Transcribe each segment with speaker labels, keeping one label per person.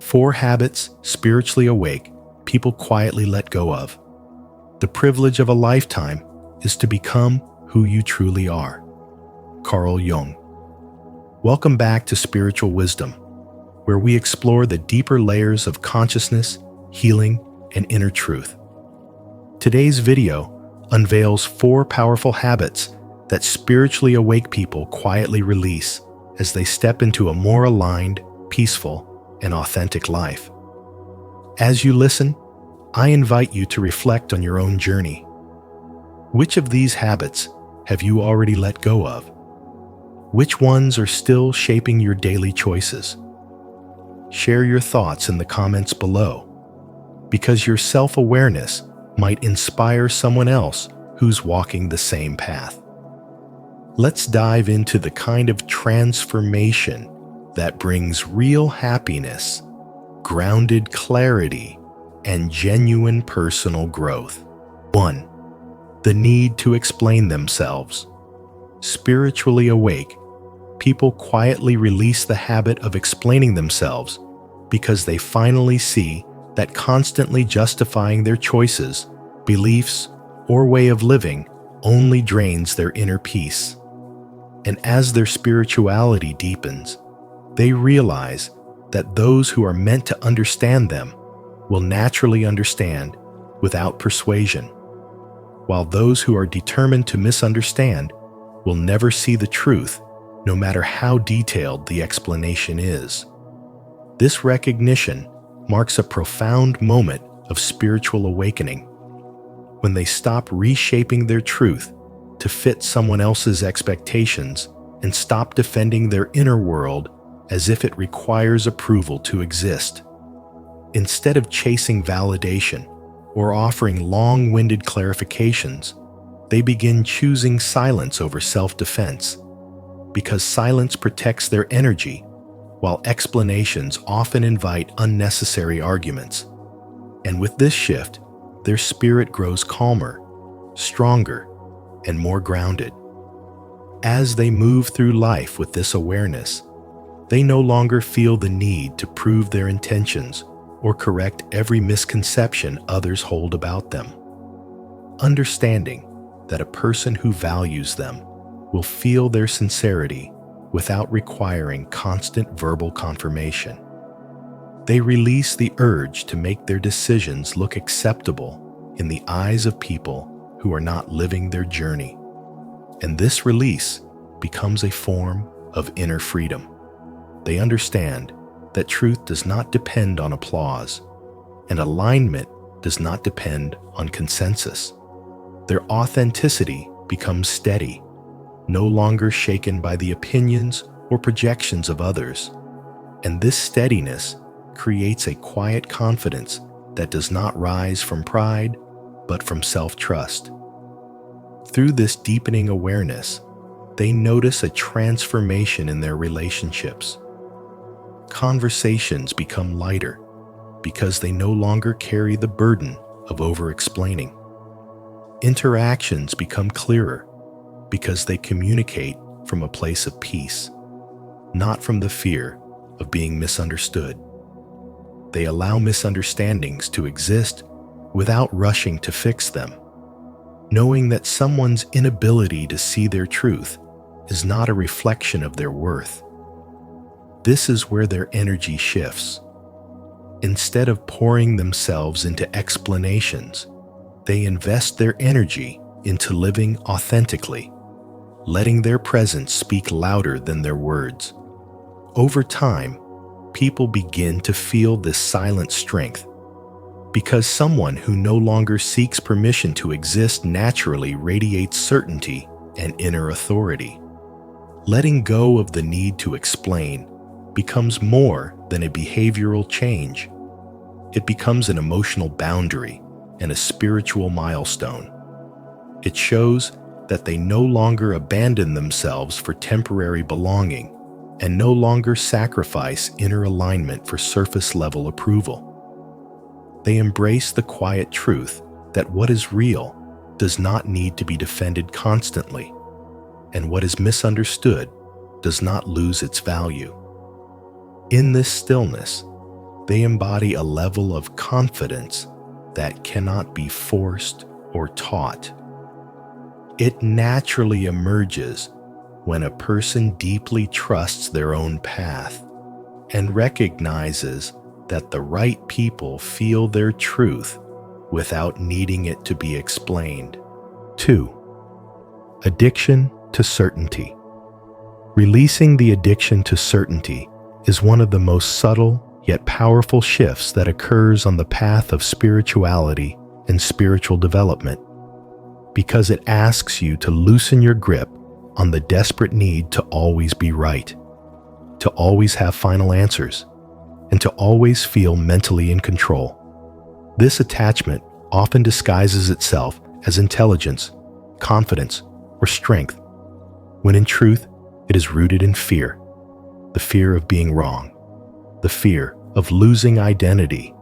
Speaker 1: 4 habits spiritually awake people quietly let go of. The privilege of a lifetime is to become who you truly are. Carl Jung. Welcome back to Spiritual Wisdom, where we explore the deeper layers of consciousness, healing, and inner truth. Today's video unveils 4 powerful habits that spiritually awake people quietly release as they step into a more aligned, peaceful, and authentic life. As you listen, I invite you to reflect on your own journey. Which of these habits have you already let go of? Which ones are still shaping your daily choices? Share your thoughts in the comments below, because your self-awareness might inspire someone else who's walking the same path. Let's dive into the kind of transformation that brings real happiness, grounded clarity, and genuine personal growth. 1. The need to explain themselves. Spiritually awake, people quietly release the habit of explaining themselves because they finally see that constantly justifying their choices, beliefs, or way of living only drains their inner peace. And as their spirituality deepens, they realize that those who are meant to understand them will naturally understand without persuasion, while those who are determined to misunderstand will never see the truth, no matter how detailed the explanation is. This recognition marks a profound moment of spiritual awakening, when they stop reshaping their truth to fit someone else's expectations and stop defending their inner world as if it requires approval to exist. Instead of chasing validation or offering long-winded clarifications, they begin choosing silence over self-defense, because silence protects their energy, while explanations often invite unnecessary arguments. And with this shift, their spirit grows calmer, stronger, and more grounded. As they move through life with this awareness, they no longer feel the need to prove their intentions or correct every misconception others hold about them. Understanding that a person who values them will feel their sincerity without requiring constant verbal confirmation. They release the urge to make their decisions look acceptable in the eyes of people who are not living their journey. And this release becomes a form of inner freedom. They understand that truth does not depend on applause, and alignment does not depend on consensus. Their authenticity becomes steady, no longer shaken by the opinions or projections of others. And this steadiness creates a quiet confidence that does not rise from pride, but from self-trust. Through this deepening awareness, they notice a transformation in their relationships. Conversations become lighter because they no longer carry the burden of over-explaining. Interactions become clearer because they communicate from a place of peace, not from the fear of being misunderstood. They allow misunderstandings to exist without rushing to fix them, knowing that someone's inability to see their truth is not a reflection of their worth. This is where their energy shifts. Instead of pouring themselves into explanations, they invest their energy into living authentically, letting their presence speak louder than their words. Over time, people begin to feel this silent strength, because someone who no longer seeks permission to exist naturally radiates certainty and inner authority. Letting go of the need to explain becomes more than a behavioral change. It becomes an emotional boundary and a spiritual milestone. It shows that they no longer abandon themselves for temporary belonging and no longer sacrifice inner alignment for surface-level approval. They embrace the quiet truth that what is real does not need to be defended constantly, and what is misunderstood does not lose its value. In this stillness, They embody a level of confidence that cannot be forced or taught. It naturally emerges when a person deeply trusts their own path and recognizes that the right people feel their truth without needing it to be explained. 2. Addiction to certainty. Releasing the addiction to certainty is one of the most subtle yet powerful shifts that occurs on the path of spirituality and spiritual development, because it asks you to loosen your grip on the desperate need to always be right, to always have final answers, and to always feel mentally in control. This attachment often disguises itself as intelligence, confidence, or strength, when in truth it is rooted in fear, the fear of being wrong, the fear of losing identity,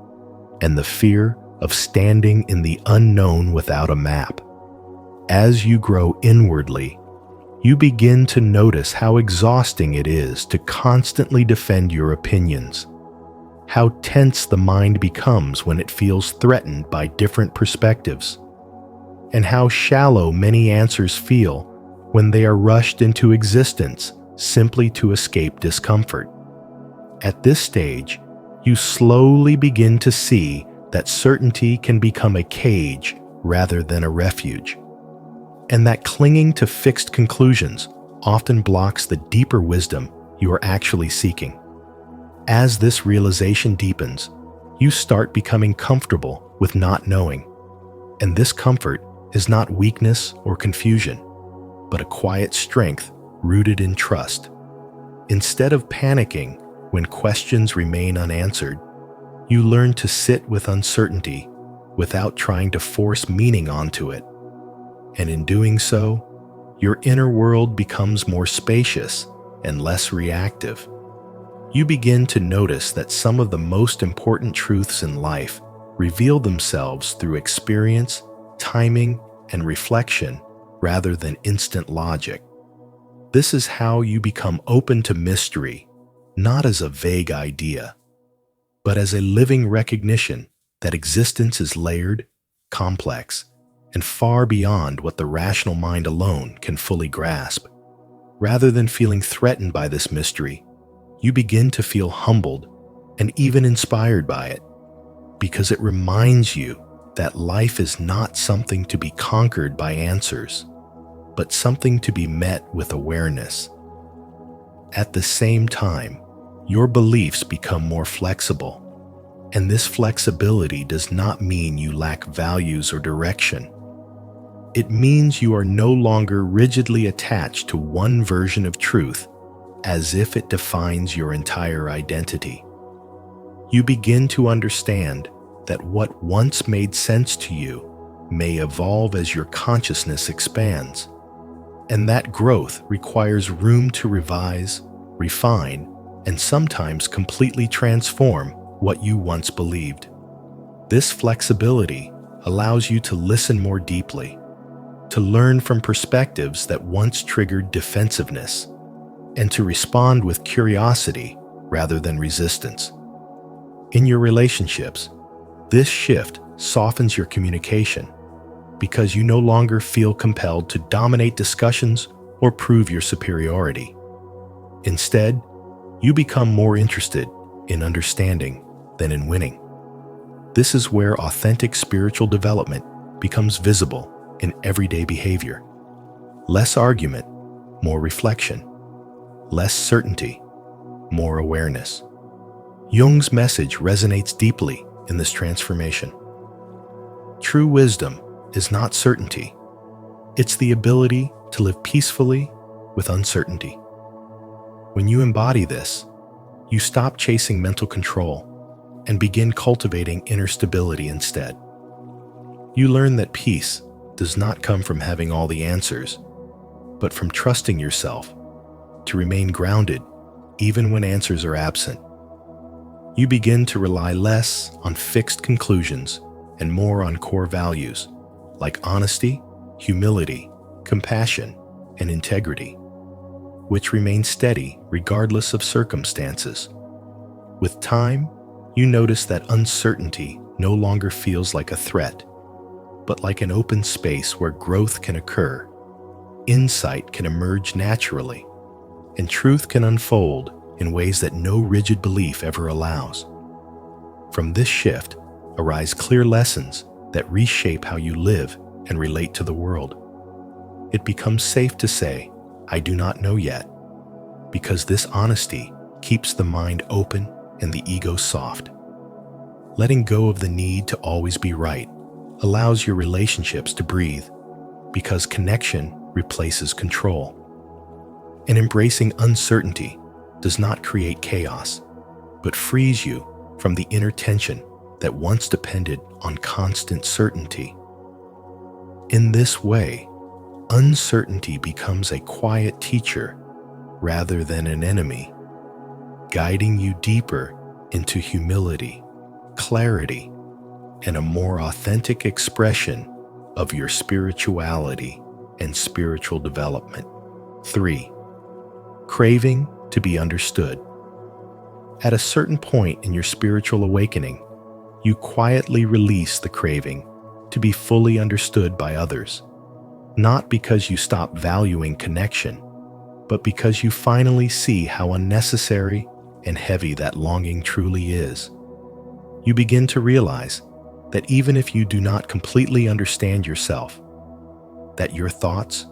Speaker 1: and the fear of standing in the unknown without a map. As you grow inwardly, you begin to notice how exhausting it is to constantly defend your opinions, how tense the mind becomes when it feels threatened by different perspectives, and how shallow many answers feel when they are rushed into existence simply to escape discomfort. At this stage, you slowly begin to see that certainty can become a cage rather than a refuge, and that clinging to fixed conclusions often blocks the deeper wisdom you are actually seeking. As this realization deepens, you start becoming comfortable with not knowing, and this comfort is not weakness or confusion, but a quiet strength rooted in trust. Instead of panicking when questions remain unanswered, you learn to sit with uncertainty without trying to force meaning onto it. And in doing so, your inner world becomes more spacious and less reactive. You begin to notice that some of the most important truths in life reveal themselves through experience, timing, and reflection rather than instant logic. This is how you become open to mystery, not as a vague idea, but as a living recognition that existence is layered, complex, and far beyond what the rational mind alone can fully grasp. Rather than feeling threatened by this mystery, you begin to feel humbled and even inspired by it, because it reminds you that life is not something to be conquered by answers, but something to be met with awareness. At the same time, your beliefs become more flexible, and this flexibility does not mean you lack values or direction. It means you are no longer rigidly attached to one version of truth as if it defines your entire identity. You begin to understand that what once made sense to you may evolve as your consciousness expands, and that growth requires room to revise, refine, and sometimes completely transform what you once believed. This flexibility allows you to listen more deeply, to learn from perspectives that once triggered defensiveness, and to respond with curiosity rather than resistance. In your relationships, this shift softens your communication because you no longer feel compelled to dominate discussions or prove your superiority. Instead, you become more interested in understanding than in winning. This is where authentic spiritual development becomes visible in everyday behavior. Less argument, more reflection. Less certainty, more awareness. Jung's message resonates deeply in this transformation. True wisdom is not certainty. It's the ability to live peacefully with uncertainty. When you embody this, you stop chasing mental control and begin cultivating inner stability instead. You learn that peace does not come from having all the answers, but from trusting yourself to remain grounded even when answers are absent. You begin to rely less on fixed conclusions and more on core values like honesty, humility, compassion, and integrity, which remain steady regardless of circumstances. With time, You notice that uncertainty no longer feels like a threat, but like an open space where growth can occur, insight can emerge naturally, and truth can unfold in ways that no rigid belief ever allows. From this shift arise clear lessons that reshape how you live and relate to the world. It becomes safe to say, "I do not know yet," because this honesty keeps the mind open and the ego soft. Letting go of the need to always be right allows your relationships to breathe, because connection replaces control. And embracing uncertainty does not create chaos, but frees you from the inner tension that once depended on constant certainty. In this way, uncertainty becomes a quiet teacher rather than an enemy, guiding you deeper into humility, clarity, and a more authentic expression of your spirituality and spiritual development. 3. Craving to be understood. At a certain point in your spiritual awakening, you quietly release the craving to be fully understood by others, not because you stop valuing connection, but because you finally see how unnecessary and heavy that longing truly is. You begin to realize that even if you do not completely understand yourself, that your thoughts,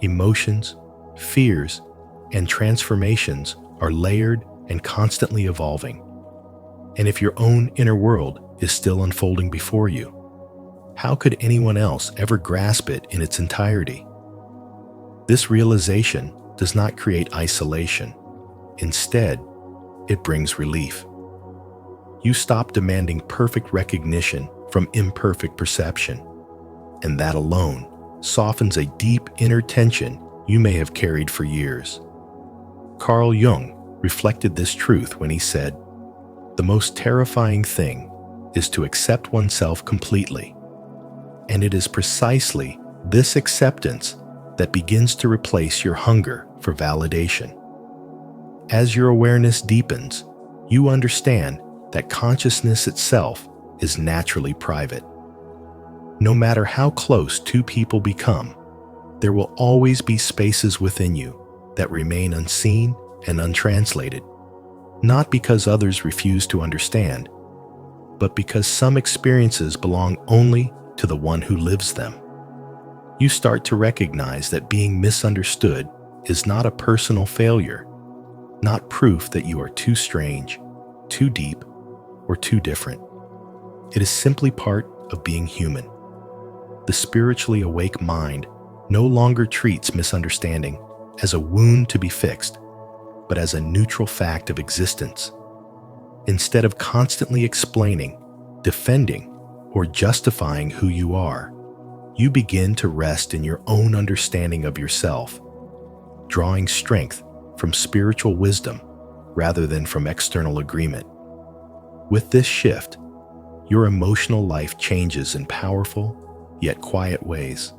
Speaker 1: emotions, fears, and transformations are layered and constantly evolving. And if your own inner world is still unfolding before you, how could anyone else ever grasp it in its entirety? This realization does not create isolation. Instead, it brings relief. You stop demanding perfect recognition from imperfect perception, and that alone softens a deep inner tension you may have carried for years. Carl Jung reflected this truth when he said, "The most terrifying thing is to accept oneself completely, and it is precisely this acceptance that begins to replace your hunger for validation." As your awareness deepens, you understand that consciousness itself is naturally private. No matter how close two people become, there will always be spaces within you that remain unseen and untranslated, not because others refuse to understand, but because some experiences belong only to the one who lives them. You start to recognize that being misunderstood is not a personal failure, not proof that you are too strange, too deep, or too different. It is simply part of being human. The spiritually awake mind no longer treats misunderstanding as a wound to be fixed, but as a neutral fact of existence. Instead of constantly explaining, defending, or justifying who you are, you begin to rest in your own understanding of yourself, drawing strength from spiritual wisdom rather than from external agreement. With this shift, your emotional life changes in powerful yet quiet ways.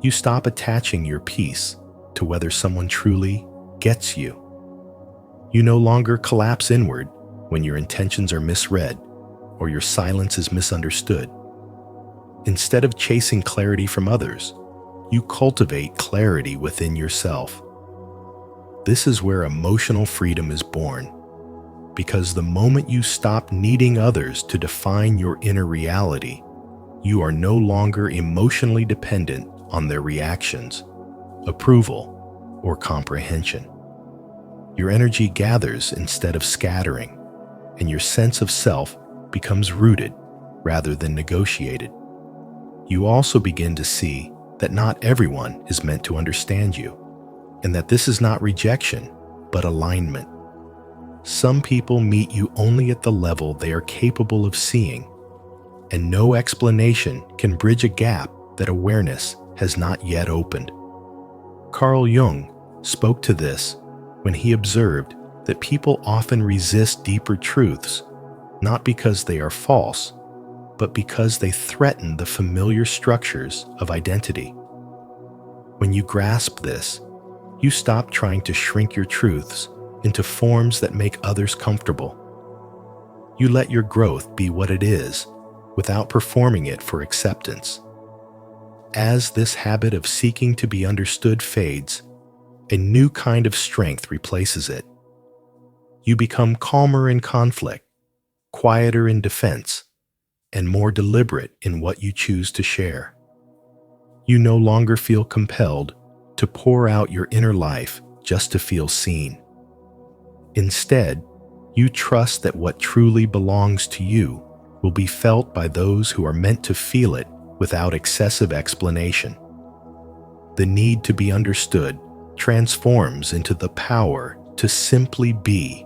Speaker 1: You stop attaching your peace to whether someone truly gets you. You no longer collapse inward when your intentions are misread or your silence is misunderstood. Instead of chasing clarity from others, you cultivate clarity within yourself. This is where emotional freedom is born, because the moment you stop needing others to define your inner reality, you are no longer emotionally dependent on their reactions, approval, or comprehension. Your energy gathers instead of scattering, and your sense of self becomes rooted rather than negotiated. You also begin to see that not everyone is meant to understand you, and that this is not rejection, but alignment. Some people meet you only at the level they are capable of seeing, and no explanation can bridge a gap that awareness has not yet opened. Carl Jung spoke to this when he observed that people often resist deeper truths, not because they are false, but because they threaten the familiar structures of identity. When you grasp this, you stop trying to shrink your truths into forms that make others comfortable. You let your growth be what it is without performing it for acceptance. As this habit of seeking to be understood fades, a new kind of strength replaces it. You become calmer in conflict, quieter in defense, and more deliberate in what you choose to share. You no longer feel compelled to pour out your inner life just to feel seen. Instead, you trust that what truly belongs to you will be felt by those who are meant to feel it without excessive explanation. The need to be understood transforms into the power to simply be,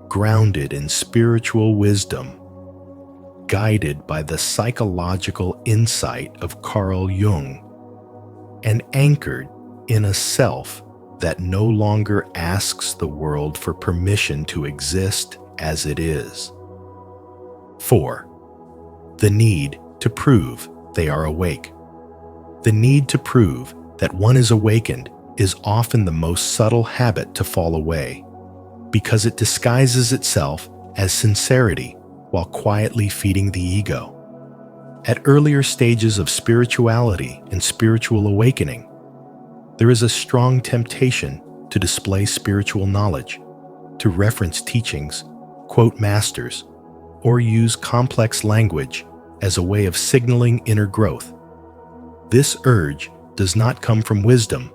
Speaker 1: grounded in spiritual wisdom, guided by the psychological insight of Carl Jung, and anchored in a self that no longer asks the world for permission to exist as it is. 4. The need to prove they are awake. The need to prove that one is awakened is often the most subtle habit to fall away, because it disguises itself as sincerity while quietly feeding the ego. At earlier stages of spirituality and spiritual awakening, there is a strong temptation to display spiritual knowledge, to reference teachings, quote masters, or use complex language as a way of signaling inner growth. This urge does not come from wisdom,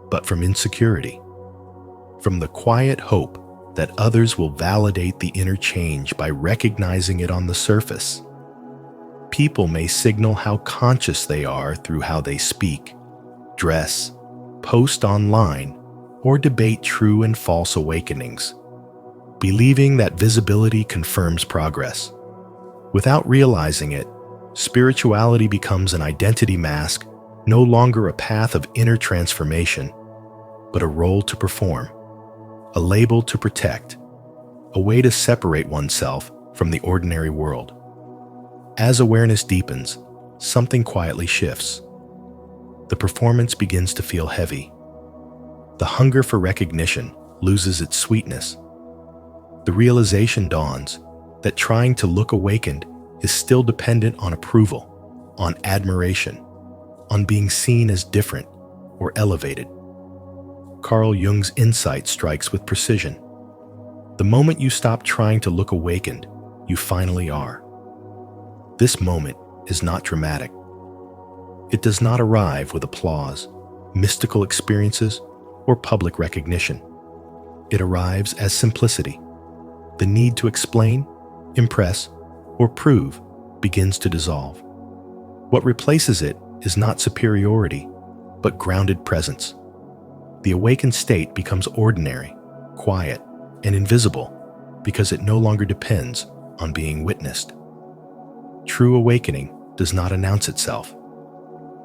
Speaker 1: but from insecurity, from the quiet hope that others will validate the inner change by recognizing it on the surface. People may signal how conscious they are through how they speak, dress, post online, or debate true and false awakenings, believing that visibility confirms progress. Without realizing it, spirituality becomes an identity mask, no longer a path of inner transformation, but a role to perform, a label to protect, a way to separate oneself from the ordinary world. As awareness deepens, something quietly shifts. The performance begins to feel heavy. The hunger for recognition loses its sweetness. The realization dawns that trying to look awakened is still dependent on approval, on admiration, on being seen as different or elevated. Carl Jung's insight strikes with precision. The moment you stop trying to look awakened, you finally are. This moment is not dramatic. It does not arrive with applause, mystical experiences, or public recognition. It arrives as simplicity. The need to explain, impress, or prove begins to dissolve. What replaces it is not superiority, but grounded presence. The awakened state becomes ordinary, quiet, and invisible because it no longer depends on being witnessed. True awakening does not announce itself.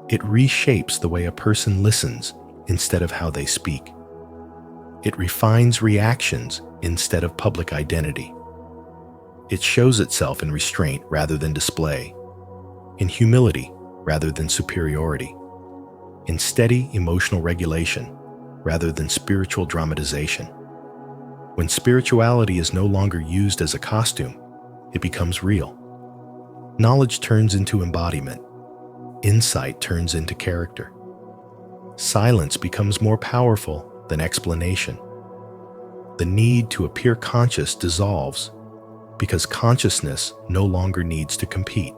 Speaker 1: It reshapes the way a person listens instead of how they speak. It refines reactions instead of public identity. It shows itself in restraint rather than display, in humility rather than superiority, in steady emotional regulation rather than spiritual dramatization. When spirituality is no longer used as a costume, it becomes real. Knowledge turns into embodiment. Insight turns into character. Silence becomes more powerful than explanation. The need to appear conscious dissolves because consciousness no longer needs to compete.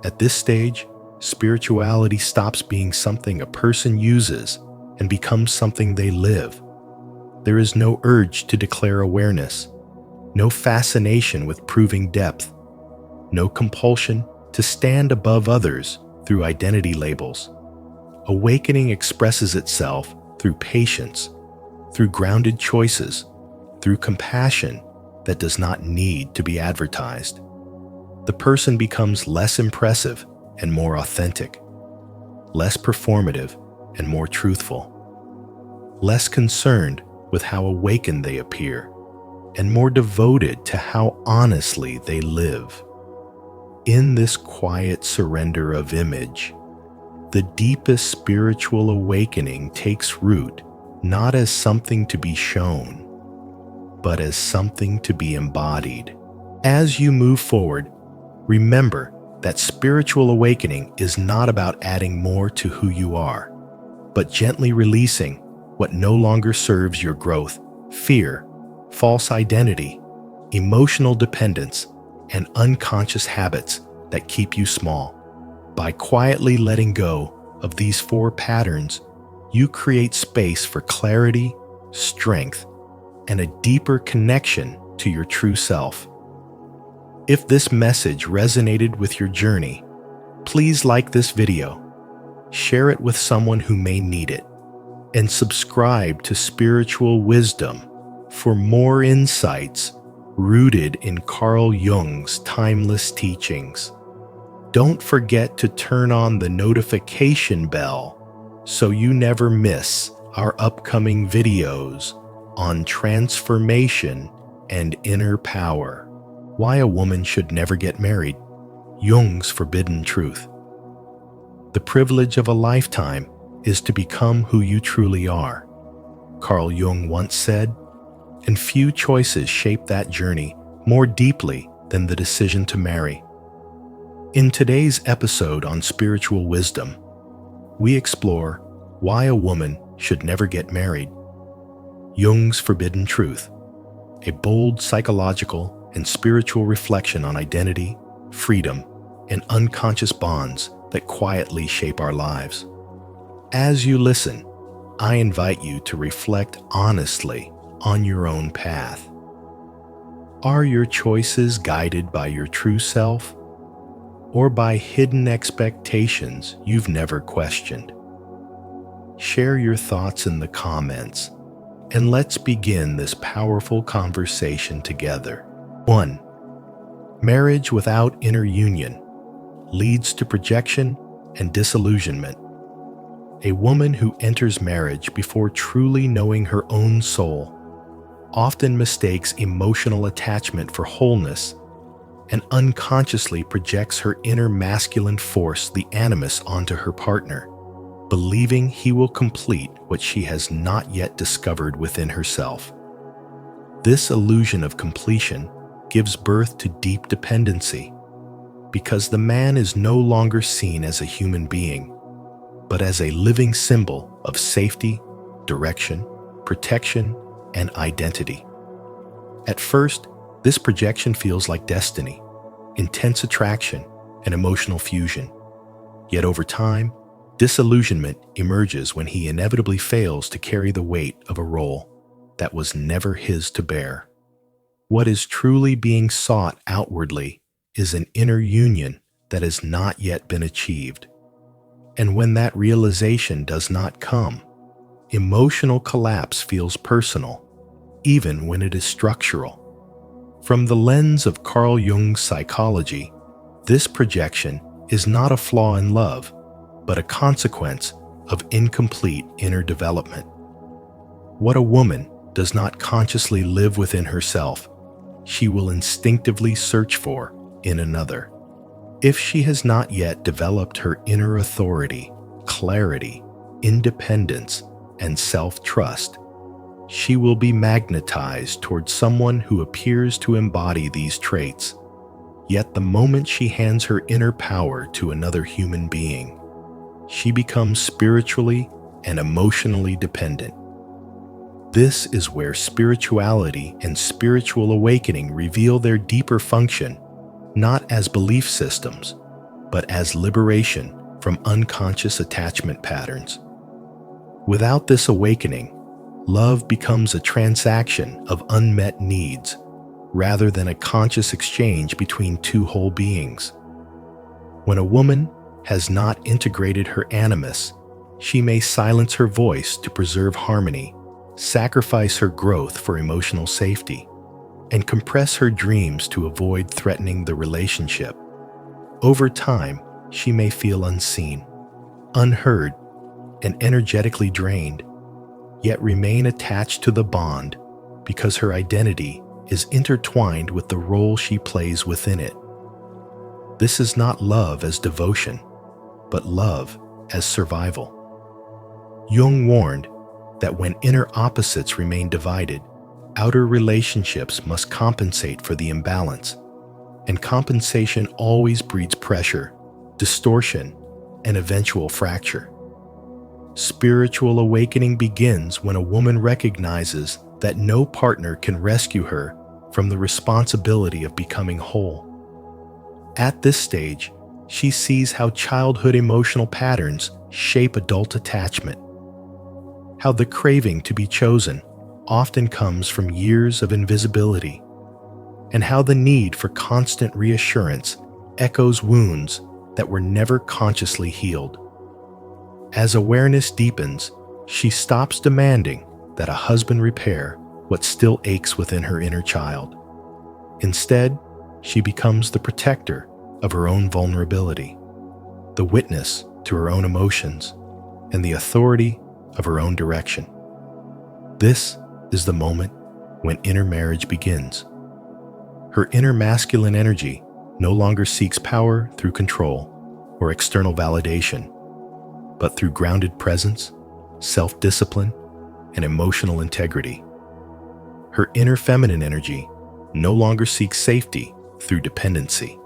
Speaker 1: At this stage, spirituality stops being something a person uses and becomes something they live. There is no urge to declare awareness, no fascination with proving depth, no compulsion to stand above others through identity labels. Awakening expresses itself through patience, through grounded choices, through compassion that does not need to be advertised. The person becomes less impressive and more authentic, less performative and more truthful, less concerned with how awakened they appear, and more devoted to how honestly they live. In this quiet surrender of image, the deepest spiritual awakening takes root not as something to be shown, but as something to be embodied, As you move forward, remember that spiritual awakening is not about adding more to who you are, but gently releasing what no longer serves your growth, fear, false identity, emotional dependence, and unconscious habits that keep you small. By quietly letting go of these 4 patterns, you create space for clarity, strength, and a deeper connection to your true self. If this message resonated with your journey, please like this video, share it with someone who may need it, and subscribe to Spiritual Wisdom for more insights rooted in Carl Jung's timeless teachings. Don't forget to turn on the notification bell so you never miss our upcoming videos on transformation and inner power. Why a woman should never get married. Jung's forbidden truth. The privilege of a lifetime is to become who you truly are. Carl Jung once said, and few choices shape that journey more deeply than the decision to marry. In today's episode on Spiritual Wisdom, we explore why a woman should never get married. Jung's forbidden truth, a bold psychological and spiritual reflection on identity, freedom, and unconscious bonds that quietly shape our lives. As you listen, I invite you to reflect honestly on your own path. Are your choices guided by your true self, or by hidden expectations you've never questioned? Share your thoughts in the comments, and let's begin this powerful conversation together. 1. Marriage without inner union leads to projection and disillusionment. A woman who enters marriage before truly knowing her own soul often mistakes emotional attachment for wholeness and unconsciously projects her inner masculine force, the animus, onto her partner, believing he will complete what she has not yet discovered within herself. This illusion of completion gives birth to deep dependency, because the man is no longer seen as a human being, but as a living symbol of safety, direction, protection, and identity. At first, this projection feels like destiny, intense attraction, and emotional fusion. Yet over time, disillusionment emerges when he inevitably fails to carry the weight of a role that was never his to bear. What is truly being sought outwardly is an inner union that has not yet been achieved. And when that realization does not come, emotional collapse feels personal, even when it is structural. From the lens of Carl Jung's psychology, this projection is not a flaw in love, but a consequence of incomplete inner development. What a woman does not consciously live within herself, she will instinctively search for in another. If she has not yet developed her inner authority, clarity, independence, and self-trust, she will be magnetized towards someone who appears to embody these traits. Yet the moment she hands her inner power to another human being, she becomes spiritually and emotionally dependent. This is where spirituality and spiritual awakening reveal their deeper function, not as belief systems, but as liberation from unconscious attachment patterns. Without this awakening, love becomes a transaction of unmet needs rather than a conscious exchange between two whole beings. When a woman has not integrated her animus, she may silence her voice to preserve harmony, sacrifice her growth for emotional safety, and compress her dreams to avoid threatening the relationship. Over time, she may feel unseen, unheard, and energetically drained, yet remain attached to the bond because her identity is intertwined with the role she plays within it. This is not love as devotion, but love as survival. Jung warned that when inner opposites remain divided, outer relationships must compensate for the imbalance, and compensation always breeds pressure, distortion, and eventual fracture. Spiritual awakening begins when a woman recognizes that no partner can rescue her from the responsibility of becoming whole. At this stage, she sees how childhood emotional patterns shape adult attachment, how the craving to be chosen often comes from years of invisibility, and how the need for constant reassurance echoes wounds that were never consciously healed. As awareness deepens, she stops demanding that a husband repair what still aches within her inner child. Instead, she becomes the protector of her own vulnerability, the witness to her own emotions, and the authority of her own direction. This is the moment when inner marriage begins. Her inner masculine energy no longer seeks power through control or external validation, but through grounded presence, self-discipline, and emotional integrity. Her inner feminine energy no longer seeks safety through dependency,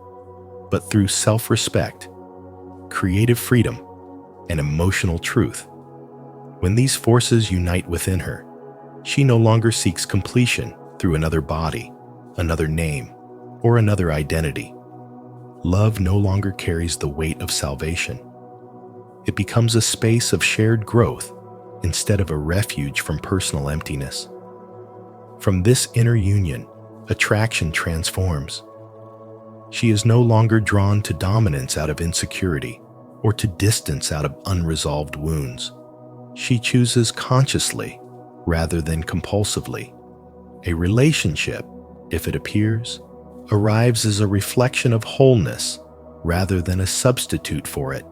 Speaker 1: but through self-respect, creative freedom, and emotional truth. When these forces unite within her, she no longer seeks completion through another body, another name, or another identity. Love no longer carries the weight of salvation. It becomes a space of shared growth instead of a refuge from personal emptiness. From this inner union, attraction transforms. She is no longer drawn to dominance out of insecurity or to distance out of unresolved wounds. She chooses consciously rather than compulsively. A relationship, if it appears, arrives as a reflection of wholeness rather than a substitute for it.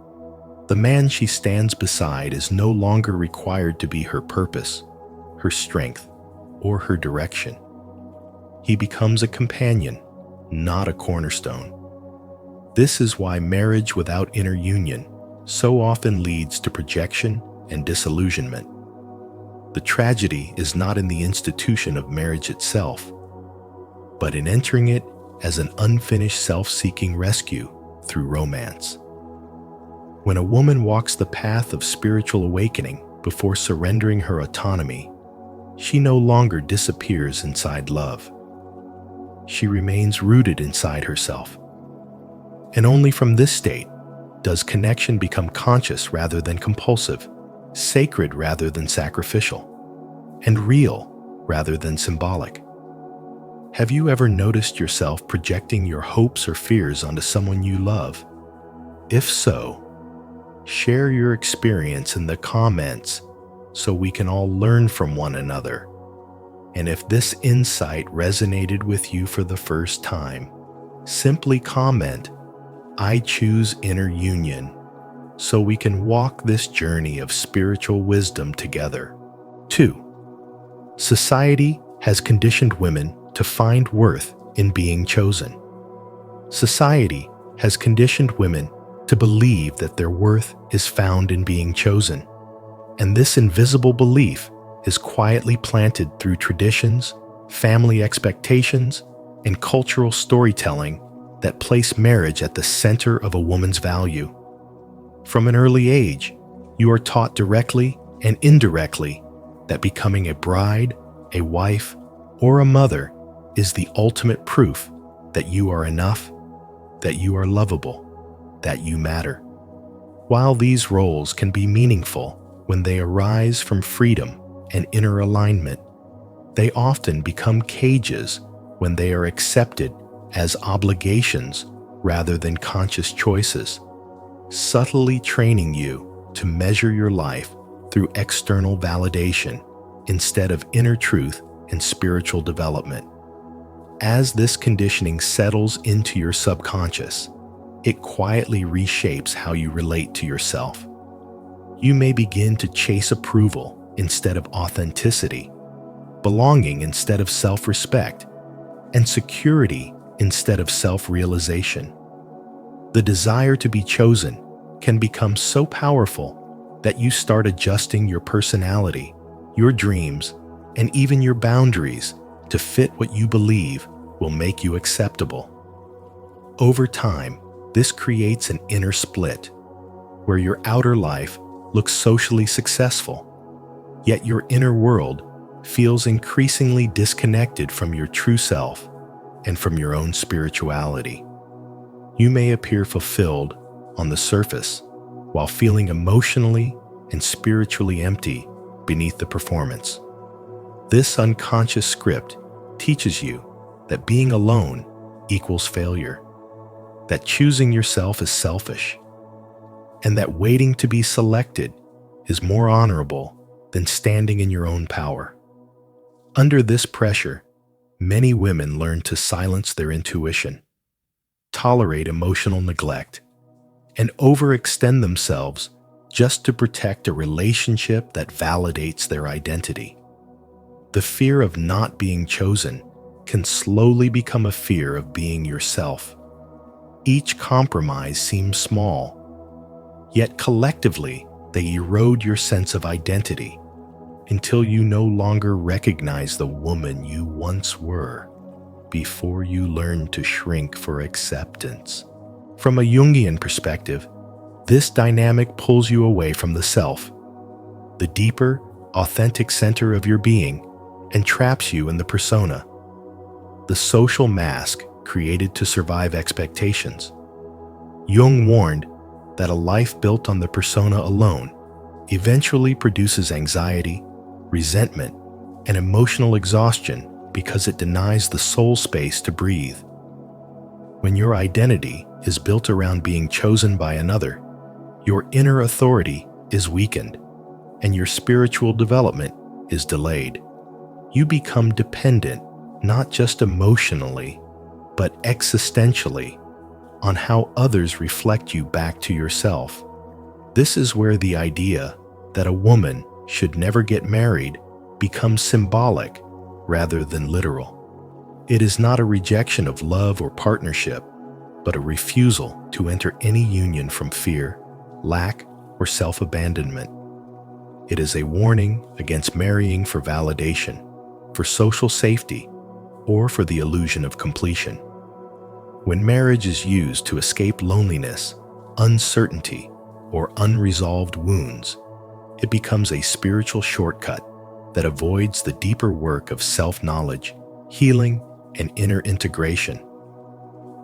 Speaker 1: The man she stands beside is no longer required to be her purpose, her strength, or her direction. He becomes a companion, not a cornerstone. This is why marriage without inner union so often leads to projection and disillusionment. The tragedy is not in the institution of marriage itself, but in entering it as an unfinished self-seeking rescue through romance. When a woman walks the path of spiritual awakening before surrendering her autonomy, she no longer disappears inside love. She remains rooted inside herself. And only from this state does connection become conscious rather than compulsive, sacred rather than sacrificial, and real rather than symbolic. Have you ever noticed yourself projecting your hopes or fears onto someone you love? If so, share your experience in the comments so we can all learn from one another. And if this insight resonated with you for the first time, simply comment, "I choose inner union," so we can walk this journey of spiritual wisdom together. 2. Society has conditioned women to find worth in being chosen. Society has conditioned women to believe that their worth is found in being chosen. And this invisible belief is quietly planted through traditions, family expectations, and cultural storytelling that place marriage at the center of a woman's value. From an early age, you are taught directly and indirectly that becoming a bride, a wife, or a mother is the ultimate proof that you are enough, that you are lovable, that you matter. While these roles can be meaningful when they arise from freedom and inner alignment, they often become cages when they are accepted as obligations rather than conscious choices, subtly training you to measure your life through external validation instead of inner truth and spiritual development. As this conditioning settles into your subconscious, it quietly reshapes how you relate to yourself. You may begin to chase approval instead of authenticity, belonging instead of self-respect, and security instead of self-realization. The desire to be chosen can become so powerful that you start adjusting your personality, your dreams, and even your boundaries to fit what you believe will make you acceptable. Over time, this creates an inner split, where your outer life looks socially successful, yet your inner world feels increasingly disconnected from your true self and from your own spirituality. You may appear fulfilled on the surface while feeling emotionally and spiritually empty beneath the performance. This unconscious script teaches you that being alone equals failure, that choosing yourself is selfish, and that waiting to be selected is more honorable than standing in your own power. Under this pressure, many women learn to silence their intuition, tolerate emotional neglect, and overextend themselves just to protect a relationship that validates their identity. The fear of not being chosen can slowly become a fear of being yourself. Each compromise seems small, yet collectively they erode your sense of identity until you no longer recognize the woman you once were before you learn to shrink for acceptance. From a Jungian perspective, this dynamic pulls you away from the self, the deeper, authentic center of your being, and traps you in the persona, the social mask created to survive expectations. Jung warned that a life built on the persona alone eventually produces anxiety, resentment, and emotional exhaustion because it denies the soul space to breathe. When your identity is built around being chosen by another, your inner authority is weakened, and your spiritual development is delayed. You become dependent, not just emotionally, but existentially, on how others reflect you back to yourself. This is where the idea that a woman should never get married becomes symbolic rather than literal. It is not a rejection of love or partnership, but a refusal to enter any union from fear, lack, or self-abandonment. It is a warning against marrying for validation, for social safety, or for the illusion of completion. When marriage is used to escape loneliness, uncertainty, or unresolved wounds, it becomes a spiritual shortcut that avoids the deeper work of self-knowledge, healing, and inner integration.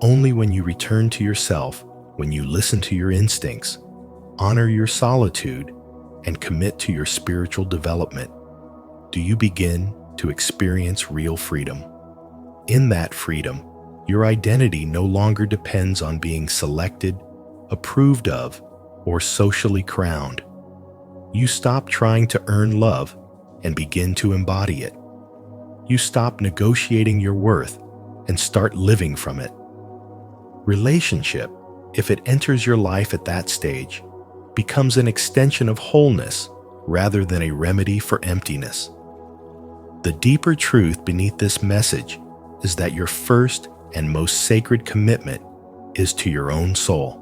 Speaker 1: Only when you return to yourself, when you listen to your instincts, honor your solitude, and commit to your spiritual development, do you begin to experience real freedom. In that freedom, your identity no longer depends on being selected, approved of, or socially crowned. You stop trying to earn love and begin to embody it. You stop negotiating your worth and start living from it. Relationship, if it enters your life at that stage, becomes an extension of wholeness rather than a remedy for emptiness. The deeper truth beneath this message is that your first and most sacred commitment is to your own soul.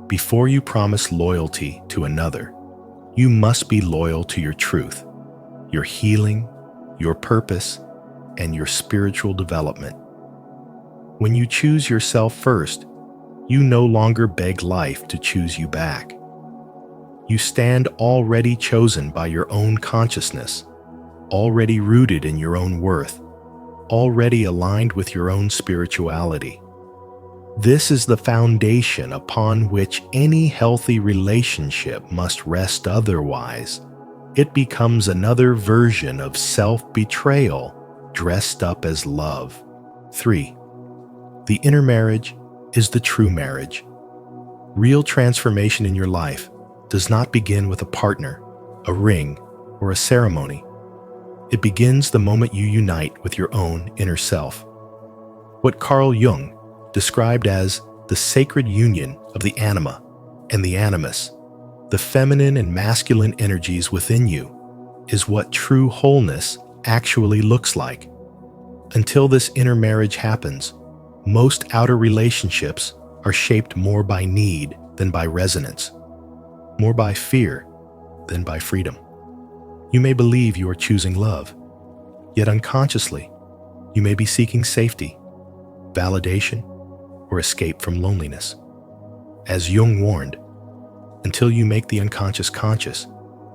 Speaker 1: Before you promise loyalty to another, you must be loyal to your truth, your healing, your purpose, and your spiritual development. When you choose yourself first, you no longer beg life to choose you back. You stand already chosen by your own consciousness, already rooted in your own worth, already aligned with your own spirituality. This is the foundation upon which any healthy relationship must rest. Otherwise, it becomes another version of self-betrayal dressed up as love. 3. The inner marriage is the true marriage. Real transformation in your life does not begin with a partner, a ring, or a ceremony. It begins the moment you unite with your own inner self. What Carl Jung described as the sacred union of the anima and the animus, the feminine and masculine energies within you, is what true wholeness actually looks like. Until this inner marriage happens, most outer relationships are shaped more by need than by resonance, more by fear than by freedom. You may believe you are choosing love, yet unconsciously, you may be seeking safety, validation, or escape from loneliness. As Jung warned, until you make the unconscious conscious,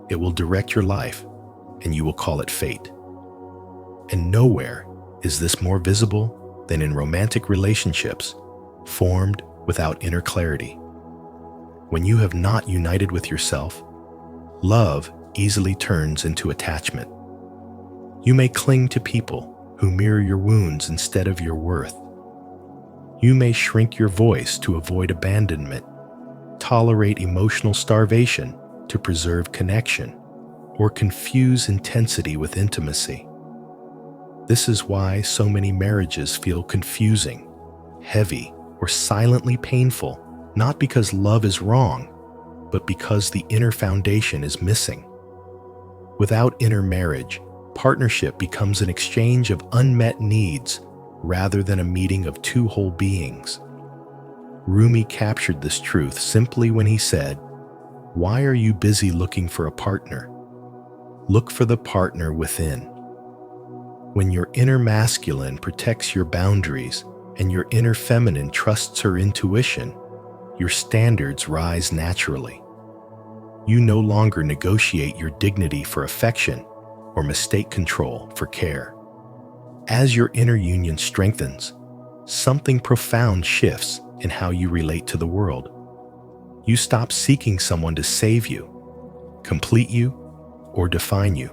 Speaker 1: it will direct your life, and you will call it fate. And nowhere is this more visible than in romantic relationships formed without inner clarity. When you have not united with yourself, love easily turns into attachment. You may cling to people who mirror your wounds instead of your worth. You may shrink your voice to avoid abandonment, tolerate emotional starvation to preserve connection, or confuse intensity with intimacy. This is why so many marriages feel confusing, heavy, or silently painful, not because love is wrong, but because the inner foundation is missing. Without inner marriage, partnership becomes an exchange of unmet needs rather than a meeting of two whole beings. Rumi captured this truth simply when he said, "Why are you busy looking for a partner? Look for the partner within." When your inner masculine protects your boundaries and your inner feminine trusts her intuition, your standards rise naturally. You no longer negotiate your dignity for affection or mistake control for care. As your inner union strengthens, something profound shifts in how you relate to the world. You stop seeking someone to save you, complete you, or define you,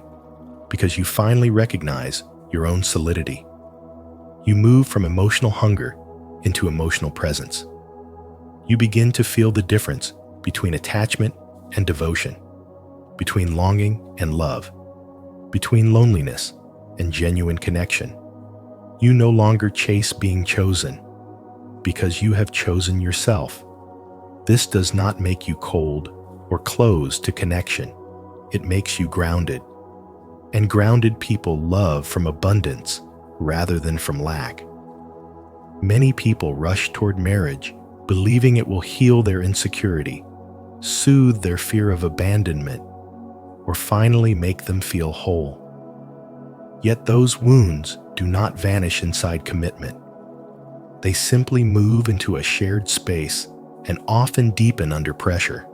Speaker 1: because you finally recognize your own solidity. You move from emotional hunger into emotional presence. You begin to feel the difference between attachment and devotion, between longing and love, between loneliness and genuine connection. You no longer chase being chosen because you have chosen yourself. This does not make you cold or closed to connection. It makes you grounded. And grounded people love from abundance rather than from lack. Many people rush toward marriage believing it will heal their insecurity, soothe their fear of abandonment, or finally make them feel whole. Yet those wounds do not vanish inside commitment. They simply move into a shared space and often deepen under pressure.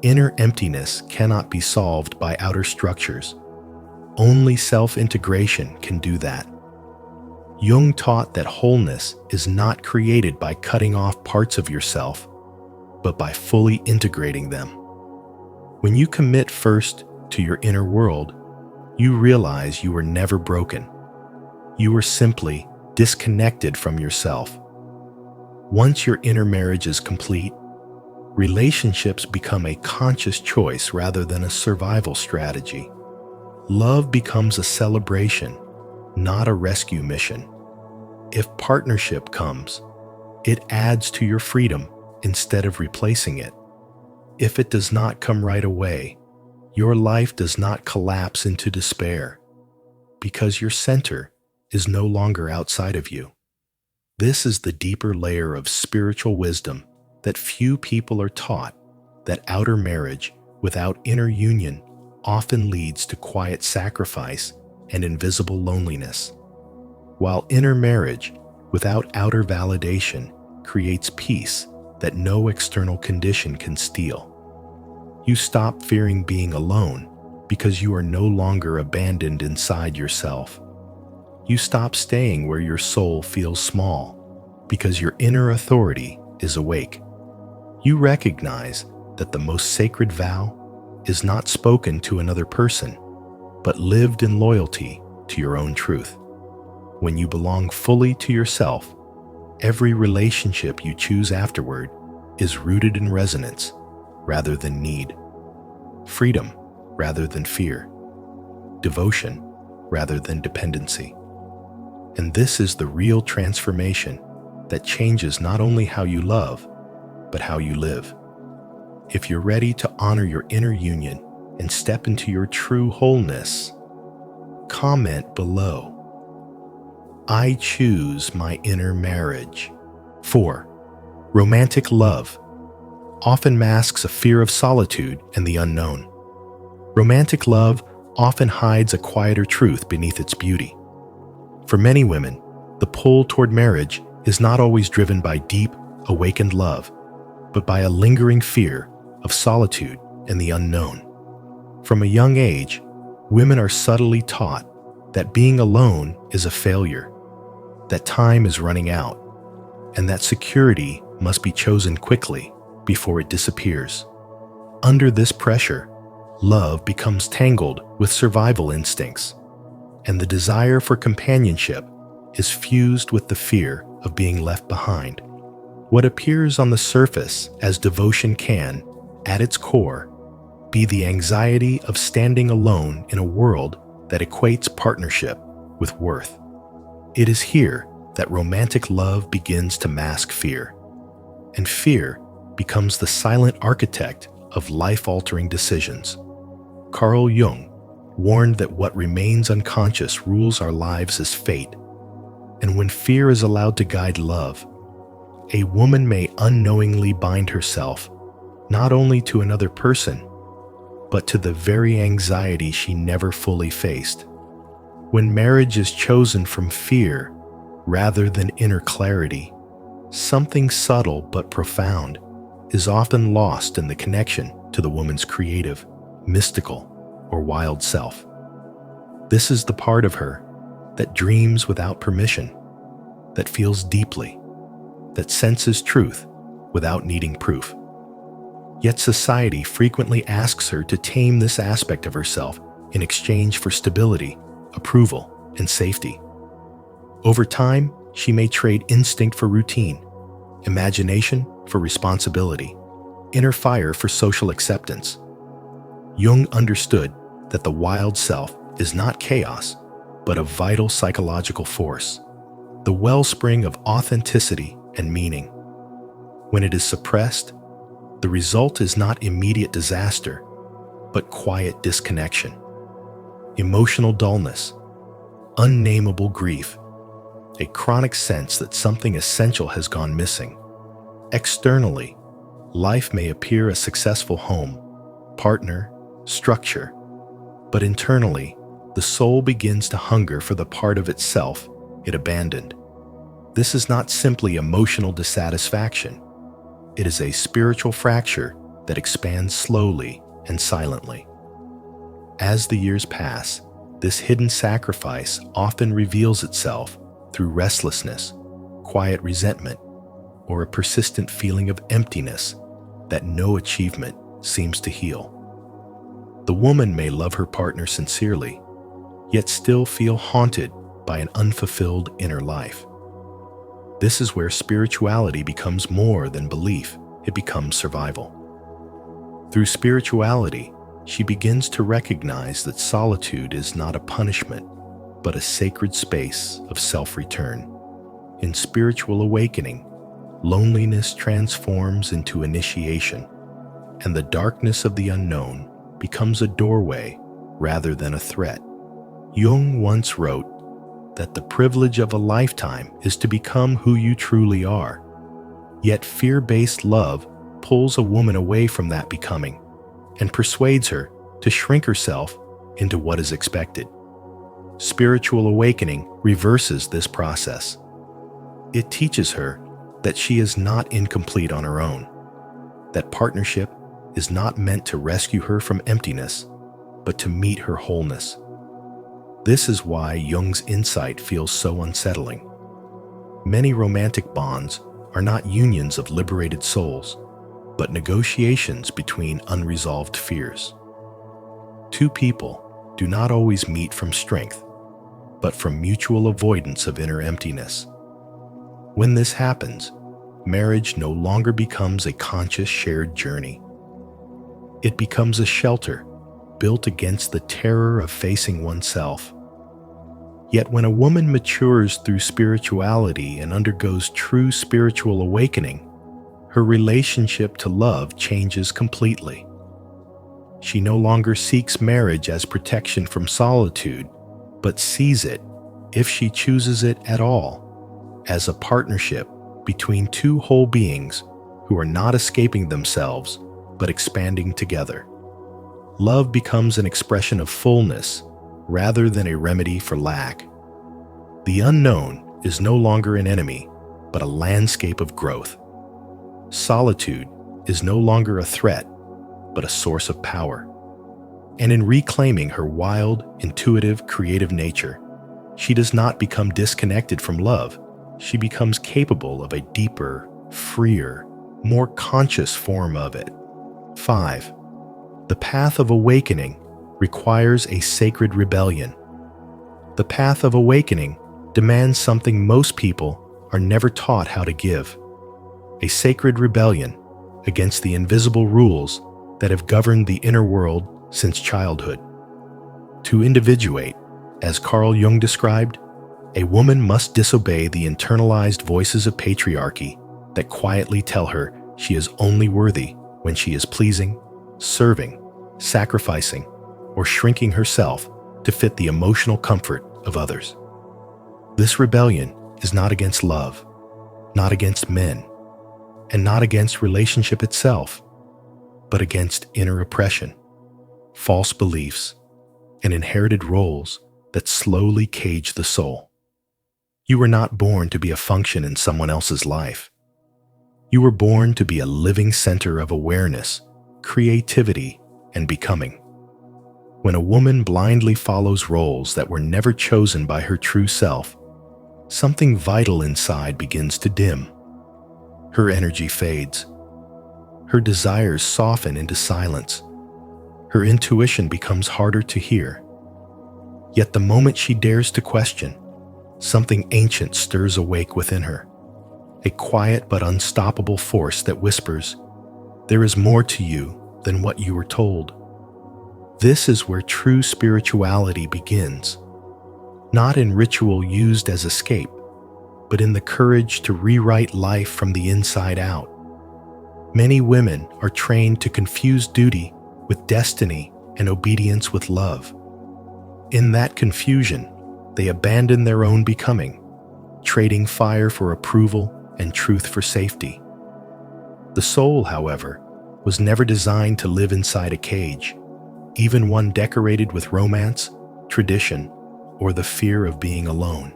Speaker 1: Inner emptiness cannot be solved by outer structures. Only self-integration can do that. Jung taught that wholeness is not created by cutting off parts of yourself, but by fully integrating them. When you commit first to your inner world, you realize you were never broken. You were simply disconnected from yourself. Once your inner marriage is complete, relationships become a conscious choice rather than a survival strategy. Love becomes a celebration, not a rescue mission. If partnership comes, it adds to your freedom instead of replacing it. If it does not come right away, your life does not collapse into despair, because your center is no longer outside of you. This is the deeper layer of spiritual wisdom that few people are taught, that outer marriage without inner union often leads to quiet sacrifice and invisible loneliness, while inner marriage without outer validation creates peace that no external condition can steal. You stop fearing being alone because you are no longer abandoned inside yourself. You stop staying where your soul feels small because your inner authority is awake. You recognize that the most sacred vow is not spoken to another person, but lived in loyalty to your own truth. When you belong fully to yourself, every relationship you choose afterward is rooted in resonance rather than need, freedom rather than fear, devotion rather than dependency. And this is the real transformation that changes not only how you love, but how you live. If you're ready to honor your inner union and step into your true wholeness, comment below. I choose my inner marriage. 4. Romantic love often masks a fear of solitude and the unknown. Romantic love often hides a quieter truth beneath its beauty. For many women, the pull toward marriage is not always driven by deep, awakened love, but by a lingering fear of solitude and the unknown. From a young age, women are subtly taught that being alone is a failure, that time is running out, and that security must be chosen quickly before it disappears. Under this pressure, love becomes tangled with survival instincts, and the desire for companionship is fused with the fear of being left behind. What appears on the surface as devotion can, at its core, be the anxiety of standing alone in a world that equates partnership with worth. It is here that romantic love begins to mask fear, and fear becomes the silent architect of life-altering decisions. Carl Jung warned that what remains unconscious rules our lives as fate, and when fear is allowed to guide love, a woman may unknowingly bind herself not only to another person, but to the very anxiety she never fully faced. When marriage is chosen from fear rather than inner clarity, something subtle but profound is often lost in the connection to the woman's creative, mystical, or wild self. This is the part of her that dreams without permission, that feels deeply, that senses truth without needing proof. Yet society frequently asks her to tame this aspect of herself in exchange for stability, approval, and safety. Over time, she may trade instinct for routine, imagination for responsibility, inner fire for social acceptance. Jung understood that the wild self is not chaos, but a vital psychological force, the wellspring of authenticity and meaning. When it is suppressed, the result is not immediate disaster, but quiet disconnection, emotional dullness, unnameable grief, a chronic sense that something essential has gone missing. Externally, life may appear a successful home, partner, structure, but internally, the soul begins to hunger for the part of itself it abandoned. This is not simply emotional dissatisfaction. It is a spiritual fracture that expands slowly and silently. As the years pass, this hidden sacrifice often reveals itself through restlessness, quiet resentment, or a persistent feeling of emptiness that no achievement seems to heal. The woman may love her partner sincerely, yet still feel haunted by an unfulfilled inner life. This is where spirituality becomes more than belief, it becomes survival. Through spirituality, she begins to recognize that solitude is not a punishment, but a sacred space of self-return. In spiritual awakening, loneliness transforms into initiation, and the darkness of the unknown becomes a doorway rather than a threat. Jung once wrote that the privilege of a lifetime is to become who you truly are. Yet fear-based love pulls a woman away from that becoming and persuades her to shrink herself into what is expected. Spiritual awakening reverses this process. It teaches her that she is not incomplete on her own, that partnership is not meant to rescue her from emptiness, but to meet her wholeness. This is why Jung's insight feels so unsettling. Many romantic bonds are not unions of liberated souls, but negotiations between unresolved fears. Two people do not always meet from strength, but from mutual avoidance of inner emptiness. When this happens, marriage no longer becomes a conscious shared journey. It becomes a shelter built against the terror of facing oneself. Yet when a woman matures through spirituality and undergoes true spiritual awakening, her relationship to love changes completely. She no longer seeks marriage as protection from solitude, but sees it, if she chooses it at all, as a partnership between two whole beings who are not escaping themselves, but expanding together. Love becomes an expression of fullness rather than a remedy for lack. The unknown is no longer an enemy, but a landscape of growth. Solitude is no longer a threat, but a source of power. And in reclaiming her wild, intuitive, creative nature, she does not become disconnected from love. She becomes capable of a deeper, freer, more conscious form of it. 5. The path of awakening requires a sacred rebellion. The path of awakening demands something most people are never taught how to give: a sacred rebellion against the invisible rules that have governed the inner world since childhood. To individuate, as Carl Jung described, a woman must disobey the internalized voices of patriarchy that quietly tell her she is only worthy when she is pleasing, serving, sacrificing, or shrinking herself to fit the emotional comfort of others. This rebellion is not against love, not against men, and not against relationship itself, but against inner oppression, false beliefs, and inherited roles that slowly cage the soul. You were not born to be a function in someone else's life. You were born to be a living center of awareness, creativity, and becoming. When a woman blindly follows roles that were never chosen by her true self, something vital inside begins to dim. Her energy fades. Her desires soften into silence. Her intuition becomes harder to hear. Yet the moment she dares to question, something ancient stirs awake within her, a quiet but unstoppable force that whispers, "There is more to you than what you were told." This is where true spirituality begins, not in ritual used as escape, but in the courage to rewrite life from the inside out. Many women are trained to confuse duty with destiny and obedience with love. In that confusion, they abandon their own becoming, trading fire for approval and truth for safety. The soul, however, was never designed to live inside a cage, even one decorated with romance, tradition, or the fear of being alone.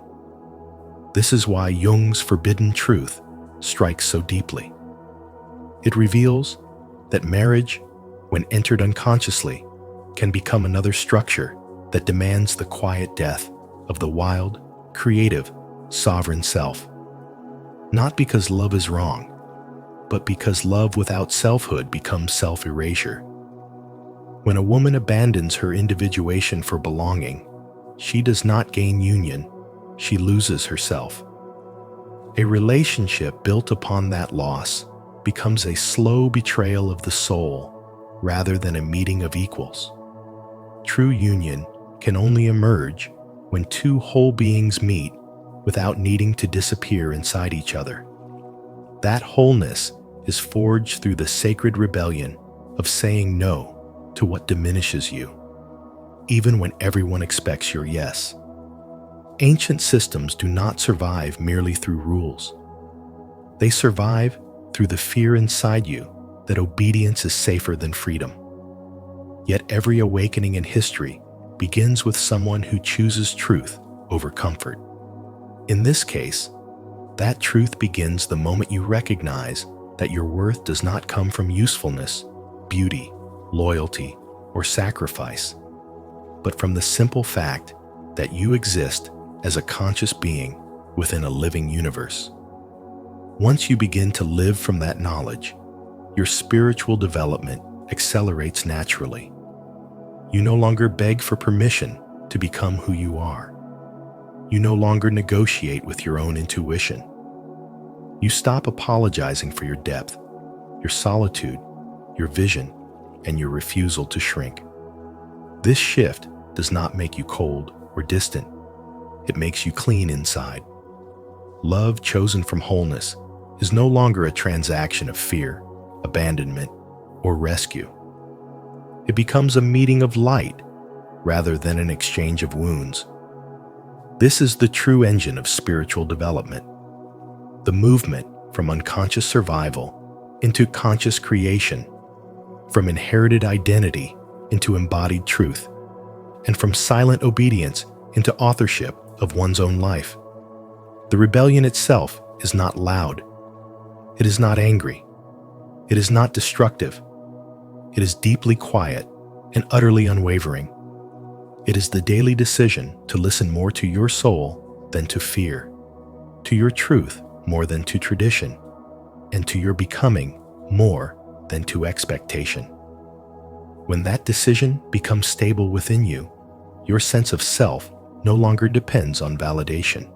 Speaker 1: This is why Jung's forbidden truth strikes so deeply. It reveals that marriage, when entered unconsciously, can become another structure that demands the quiet death of the wild, creative, sovereign self. Not because love is wrong, but because love without selfhood becomes self-erasure. When a woman abandons her individuation for belonging, she does not gain union, she loses herself. A relationship built upon that loss becomes a slow betrayal of the soul rather than a meeting of equals. True union can only emerge when two whole beings meet without needing to disappear inside each other. That wholeness is forged through the sacred rebellion of saying no to what diminishes you, even when everyone expects your yes. Ancient systems do not survive merely through rules. They survive through the fear inside you that obedience is safer than freedom. Yet every awakening in history begins with someone who chooses truth over comfort. In this case, that truth begins the moment you recognize that your worth does not come from usefulness, beauty, loyalty, or sacrifice, but from the simple fact that you exist as a conscious being within a living universe. Once you begin to live from that knowledge, your spiritual development accelerates naturally. You no longer beg for permission to become who you are. You no longer negotiate with your own intuition. You stop apologizing for your depth, your solitude, your vision, and your refusal to shrink. This shift does not make you cold or distant. It makes you clean inside. Love chosen from wholeness is no longer a transaction of fear, abandonment, or rescue. It becomes a meeting of light rather than an exchange of wounds. This is the true engine of spiritual development. The movement from unconscious survival into conscious creation, from inherited identity into embodied truth, and from silent obedience into authorship of one's own life. The rebellion itself is not loud. It is not angry. It is not destructive. It is deeply quiet and utterly unwavering. It is the daily decision to listen more to your soul than to fear, to your truth more than to tradition, and to your becoming more than to expectation. When that decision becomes stable within you, your sense of self no longer depends on validation.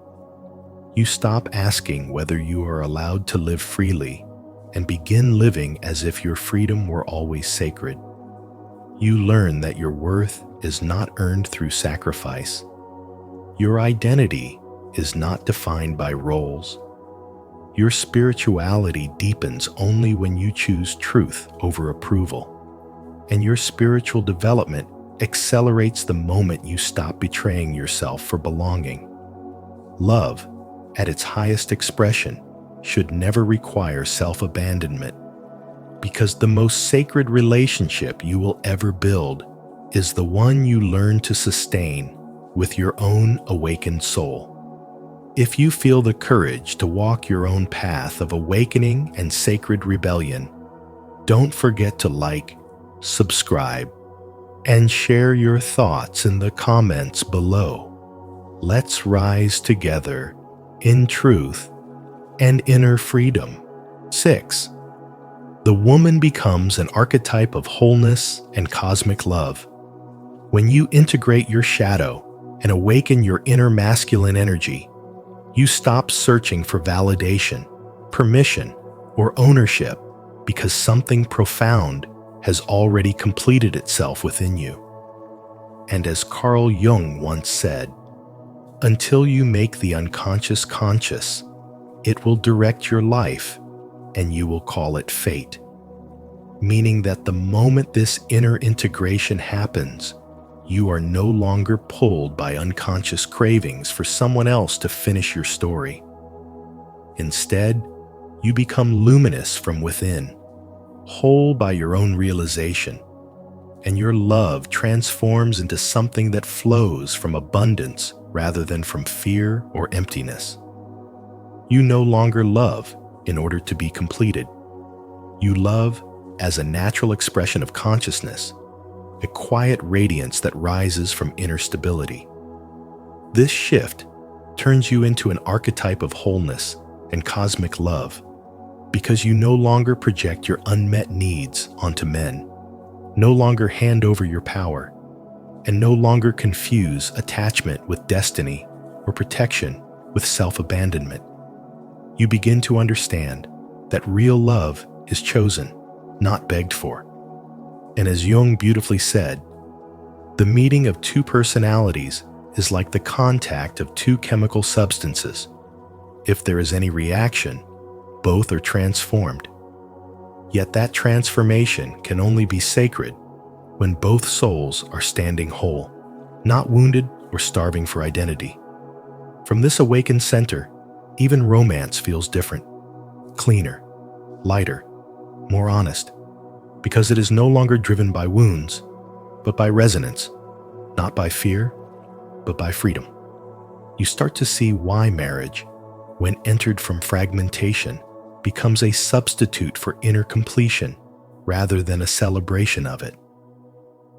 Speaker 1: You stop asking whether you are allowed to live freely and begin living as if your freedom were always sacred. You learn that your worth is not earned through sacrifice. Your identity is not defined by roles. Your spirituality deepens only when you choose truth over approval, and your spiritual development accelerates the moment you stop betraying yourself for belonging. Love, at its highest expression, should never require self-abandonment, because the most sacred relationship you will ever build is the one you learn to sustain with your own awakened soul. If you feel the courage to walk your own path of awakening and sacred rebellion, don't forget to like, subscribe, and share your thoughts in the comments below. Let's rise together in truth and inner freedom. 6. The woman becomes an archetype of wholeness and cosmic love. When you integrate your shadow and awaken your inner masculine energy, you stop searching for validation, permission, or ownership because something profound has already completed itself within you. And as Carl Jung once said, until you make the unconscious conscious, it will direct your life and you will call it fate. Meaning that the moment this inner integration happens, you are no longer pulled by unconscious cravings for someone else to finish your story. Instead, you become luminous from within, whole by your own realization, and your love transforms into something that flows from abundance rather than from fear or emptiness. You no longer love in order to be completed. You love as a natural expression of consciousness, a quiet radiance that rises from inner stability. This shift turns you into an archetype of wholeness and cosmic love because you no longer project your unmet needs onto men, no longer hand over your power, and no longer confuse attachment with destiny or protection with self-abandonment. You begin to understand that real love is chosen, not begged for. And as Jung beautifully said, the meeting of two personalities is like the contact of two chemical substances. If there is any reaction, both are transformed. Yet that transformation can only be sacred when both souls are standing whole, not wounded or starving for identity. From this awakened center, even romance feels different, cleaner, lighter, more honest, because it is no longer driven by wounds, but by resonance, not by fear, but by freedom. You start to see why marriage, when entered from fragmentation, becomes a substitute for inner completion rather than a celebration of it.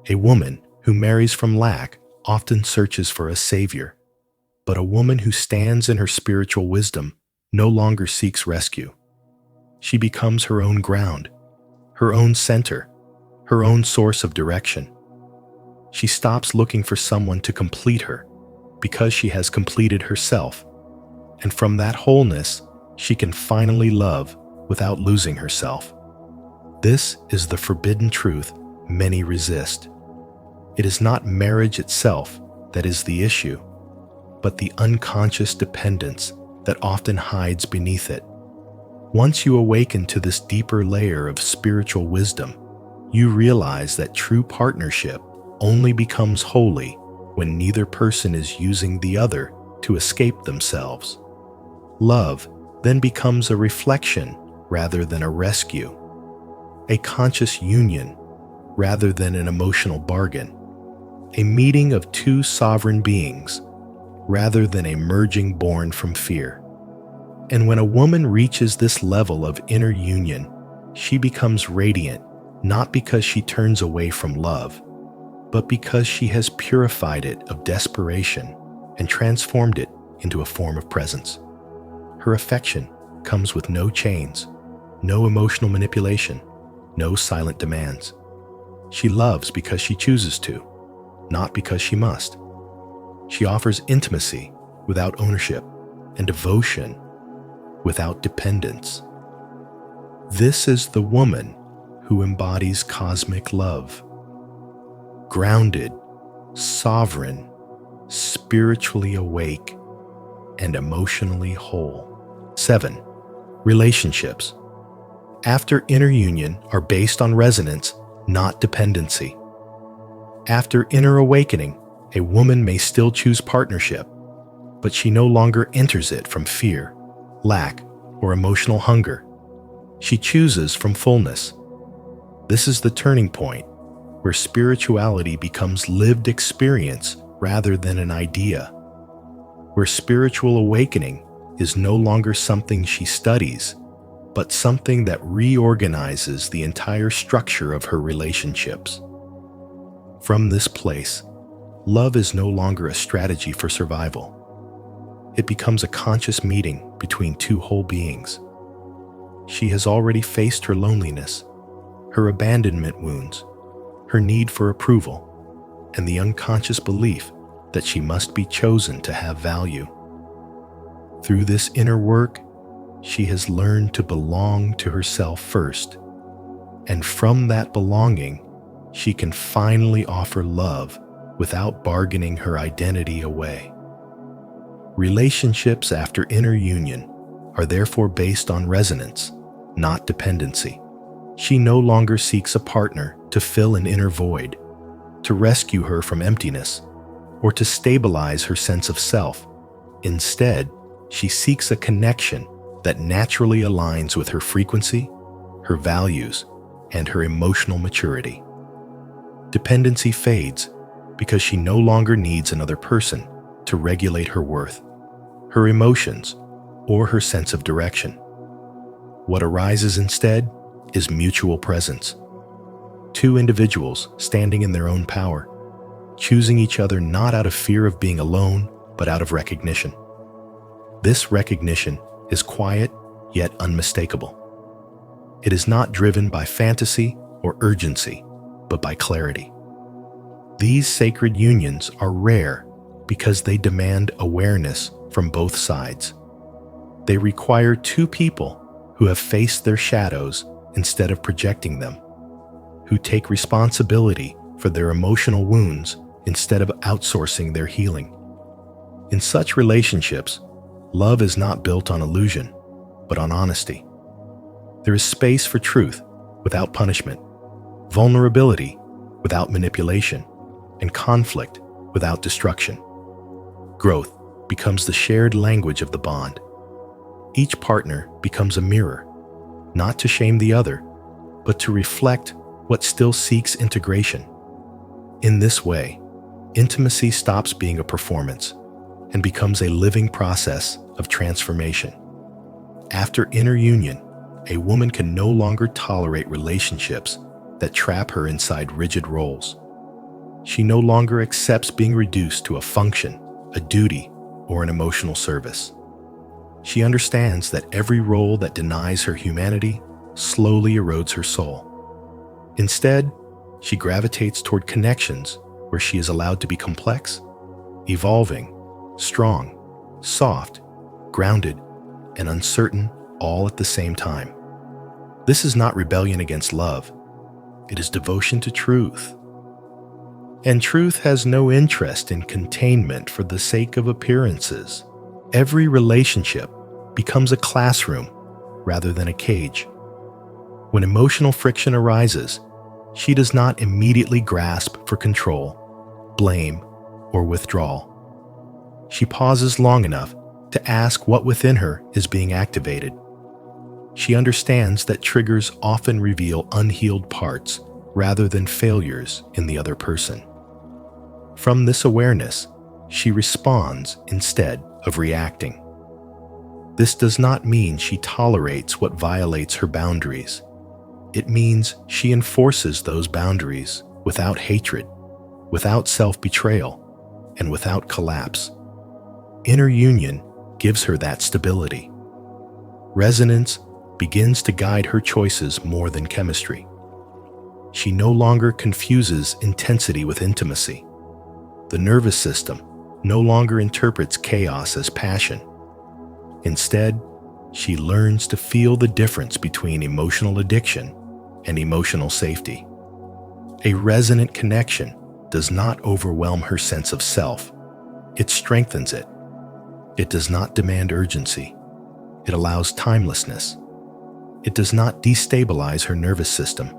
Speaker 1: A woman who marries from lack often searches for a savior, but a woman who stands in her spiritual wisdom no longer seeks rescue. She becomes her own ground, her own center, her own source of direction. She stops looking for someone to complete her because she has completed herself, and from that wholeness, she can finally love without losing herself. This is the forbidden truth many resist. It is not marriage itself that is the issue, but the unconscious dependence that often hides beneath it. Once you awaken to this deeper layer of spiritual wisdom, you realize that true partnership only becomes holy when neither person is using the other to escape themselves. Love then becomes a reflection rather than a rescue, a conscious union rather than an emotional bargain, a meeting of two sovereign beings rather than a merging born from fear. And when a woman reaches this level of inner union, she becomes radiant, not because she turns away from love, but because she has purified it of desperation and transformed it into a form of presence. Her affection comes with no chains, no emotional manipulation, no silent demands. She loves because she chooses to, not because she must. She offers intimacy without ownership and devotion without dependence. This is the woman who embodies cosmic love. Grounded, sovereign, spiritually awake, and emotionally whole. 7. Relationships. After inner union are based on resonance, not dependency. After inner awakening, a woman may still choose partnership, but she no longer enters it from fear, lack, or emotional hunger. She chooses from fullness. This is the turning point where spirituality becomes lived experience rather than an idea, where spiritual awakening is no longer something she studies, but something that reorganizes the entire structure of her relationships. From this place, love is no longer a strategy for survival. It becomes a conscious meeting between two whole beings. She has already faced her loneliness, her abandonment wounds, her need for approval, and the unconscious belief that she must be chosen to have value. Through this inner work, she has learned to belong to herself first, and from that belonging, she can finally offer love without bargaining her identity away. Relationships after inner union are therefore based on resonance, not dependency. She no longer seeks a partner to fill an inner void, to rescue her from emptiness, or to stabilize her sense of self. Instead, she seeks a connection that naturally aligns with her frequency, her values, and her emotional maturity. Dependency fades because she no longer needs another person to regulate her worth, her emotions, or her sense of direction. What arises instead is mutual presence. Two individuals standing in their own power, choosing each other not out of fear of being alone, but out of recognition. This recognition is quiet yet unmistakable. It is not driven by fantasy or urgency, but by clarity. These sacred unions are rare because they demand awareness from both sides. They require two people who have faced their shadows instead of projecting them, who take responsibility for their emotional wounds instead of outsourcing their healing. In such relationships, love is not built on illusion, but on honesty. There is space for truth without punishment, vulnerability without manipulation, and conflict without destruction. Growth becomes the shared language of the bond. Each partner becomes a mirror, not to shame the other, but to reflect what still seeks integration. In this way, intimacy stops being a performance and becomes a living process of transformation. After inner union, a woman can no longer tolerate relationships that trap her inside rigid roles. She no longer accepts being reduced to a function, a duty, or an emotional service. She understands that every role that denies her humanity slowly erodes her soul. Instead, she gravitates toward connections where she is allowed to be complex, evolving, strong, soft, grounded, and uncertain all at the same time. This is not rebellion against love. It is devotion to truth. And truth has no interest in containment for the sake of appearances. Every relationship becomes a classroom rather than a cage. When emotional friction arises, she does not immediately grasp for control, blame, or withdrawal. She pauses long enough to ask what within her is being activated. She understands that triggers often reveal unhealed parts rather than failures in the other person. From this awareness, she responds instead of reacting. This does not mean she tolerates what violates her boundaries. It means she enforces those boundaries without hatred, without self-betrayal, and without collapse. Inner union gives her that stability. Resonance begins to guide her choices more than chemistry. She no longer confuses intensity with intimacy. The nervous system no longer interprets chaos as passion. Instead, she learns to feel the difference between emotional addiction and emotional safety. A resonant connection does not overwhelm her sense of self. It strengthens it. It does not demand urgency. It allows timelessness. It does not destabilize her nervous system.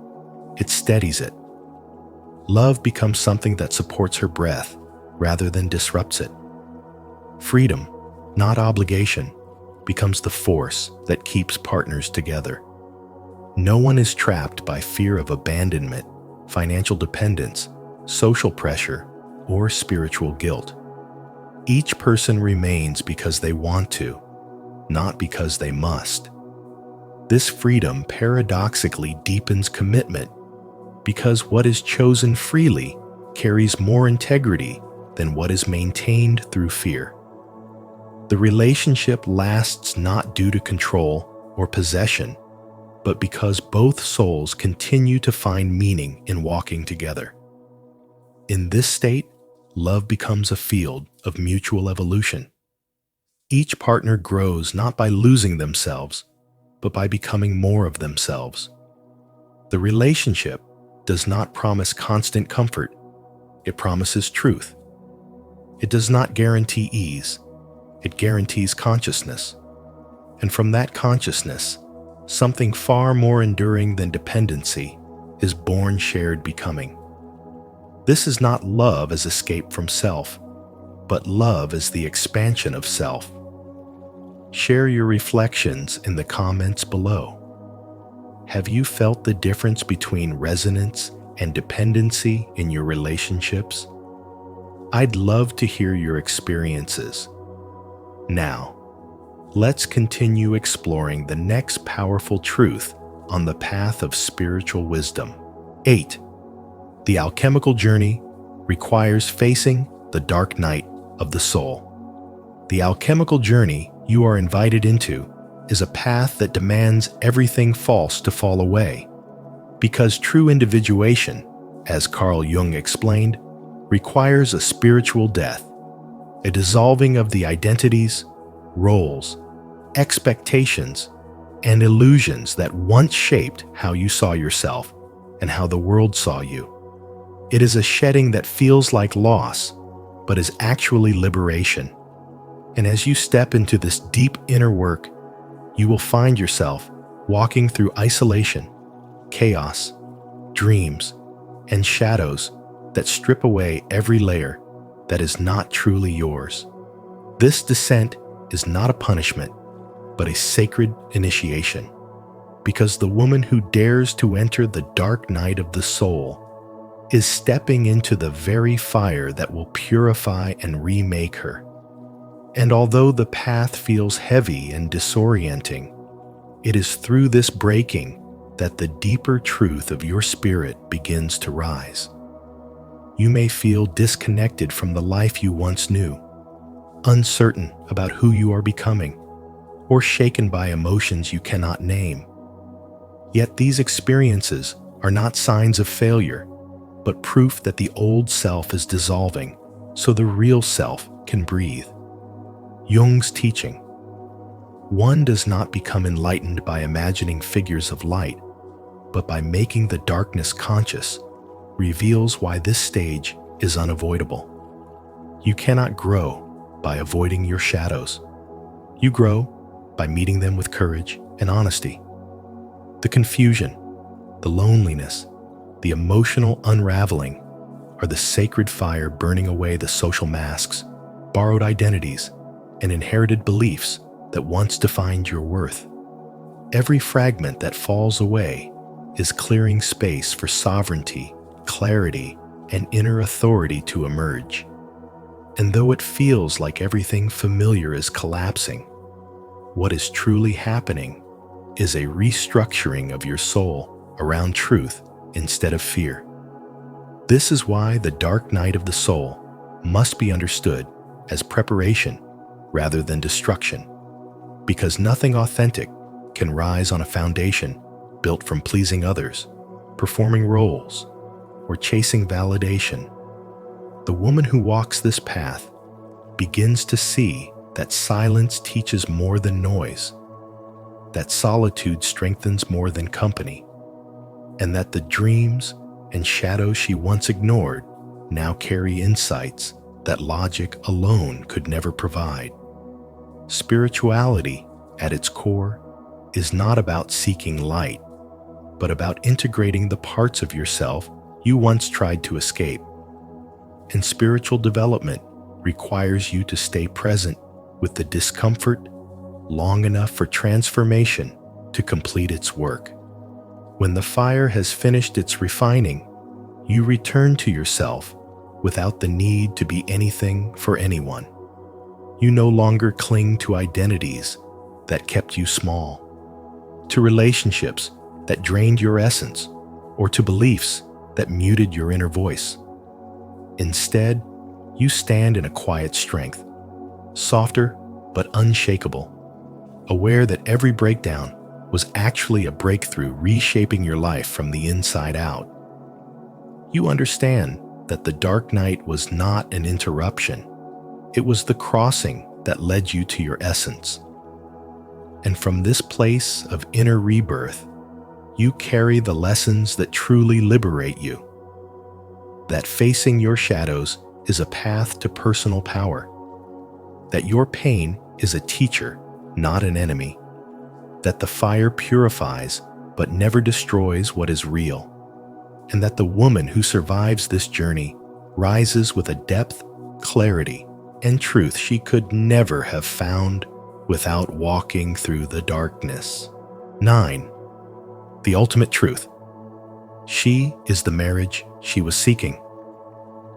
Speaker 1: It steadies it. Love becomes something that supports her breath rather than disrupts it. Freedom, not obligation, becomes the force that keeps partners together. No one is trapped by fear of abandonment, financial dependence, social pressure, or spiritual guilt. Each person remains because they want to, not because they must. This freedom paradoxically deepens commitment because what is chosen freely carries more integrity than what is maintained through fear. The relationship lasts not due to control or possession, but because both souls continue to find meaning in walking together. In this state, love becomes a field of mutual evolution. Each partner grows not by losing themselves, but by becoming more of themselves. The relationship does not promise constant comfort. It promises truth. It does not guarantee ease. It guarantees consciousness. And from that consciousness, something far more enduring than dependency is born shared becoming. This is not love as escape from self, but love as the expansion of self. Share your reflections in the comments below. Have you felt the difference between resonance and dependency in your relationships? I'd love to hear your experiences. Now, let's continue exploring the next powerful truth on the path of spiritual wisdom. 8. The alchemical journey requires facing the dark night of the soul. The alchemical journey you are invited into is a path that demands everything false to fall away, because true individuation, as Carl Jung explained, requires a spiritual death, a dissolving of the identities, roles, expectations, and illusions that once shaped how you saw yourself and how the world saw you. It is a shedding that feels like loss, but is actually liberation. And as you step into this deep inner work, you will find yourself walking through isolation, chaos, dreams, and shadows that strip away every layer that is not truly yours. This descent is not a punishment, but a sacred initiation, because the woman who dares to enter the dark night of the soul is stepping into the very fire that will purify and remake her. And although the path feels heavy and disorienting, it is through this breaking that the deeper truth of your spirit begins to rise. You may feel disconnected from the life you once knew, uncertain about who you are becoming, or shaken by emotions you cannot name. Yet these experiences are not signs of failure, but proof that the old self is dissolving so the real self can breathe. Jung's teaching: one does not become enlightened by imagining figures of light, but by making the darkness conscious, reveals why this stage is unavoidable. You cannot grow by avoiding your shadows. You grow by meeting them with courage and honesty. The confusion, the loneliness, the emotional unraveling are the sacred fire burning away the social masks, borrowed identities, and inherited beliefs that once defined your worth. Every fragment that falls away is clearing space for sovereignty, clarity, and inner authority to emerge. And though it feels like everything familiar is collapsing, What is truly happening is a restructuring of your soul around truth instead of fear. This is why the dark night of the soul must be understood as preparation rather than destruction, because nothing authentic can rise on a foundation built from pleasing others, performing roles, or chasing validation. The woman who walks this path begins to see that silence teaches more than noise, that solitude strengthens more than company, and that the dreams and shadows she once ignored now carry insights that logic alone could never provide. Spirituality, at its core, is not about seeking light, but about integrating the parts of yourself you once tried to escape. And spiritual development requires you to stay present with the discomfort long enough for transformation to complete its work. When the fire has finished its refining, you return to yourself without the need to be anything for anyone. You no longer cling to identities that kept you small, to relationships that drained your essence, or to beliefs that muted your inner voice. Instead, you stand in a quiet strength, softer but unshakable, aware that every breakdown was actually a breakthrough reshaping your life from the inside out. You understand that the dark night was not an interruption. It was the crossing that led you to your essence. And from this place of inner rebirth, you carry the lessons that truly liberate you. That facing your shadows is a path to personal power. That your pain is a teacher, not an enemy. That the fire purifies but never destroys what is real. And that the woman who survives this journey rises with a depth, clarity, and truth she could never have found without walking through the darkness. 9. The ultimate truth. She is the marriage she was seeking.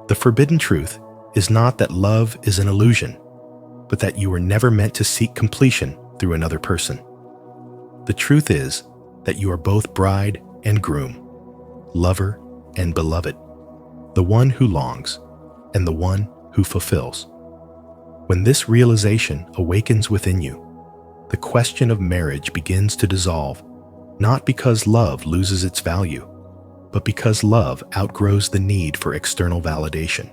Speaker 1: The forbidden truth is not that love is an illusion, but that you were never meant to seek completion through another person. The truth is that you are both bride and groom, lover and beloved, the one who longs and the one who fulfills. When this realization awakens within you, the question of marriage begins to dissolve, not because love loses its value, but because love outgrows the need for external validation.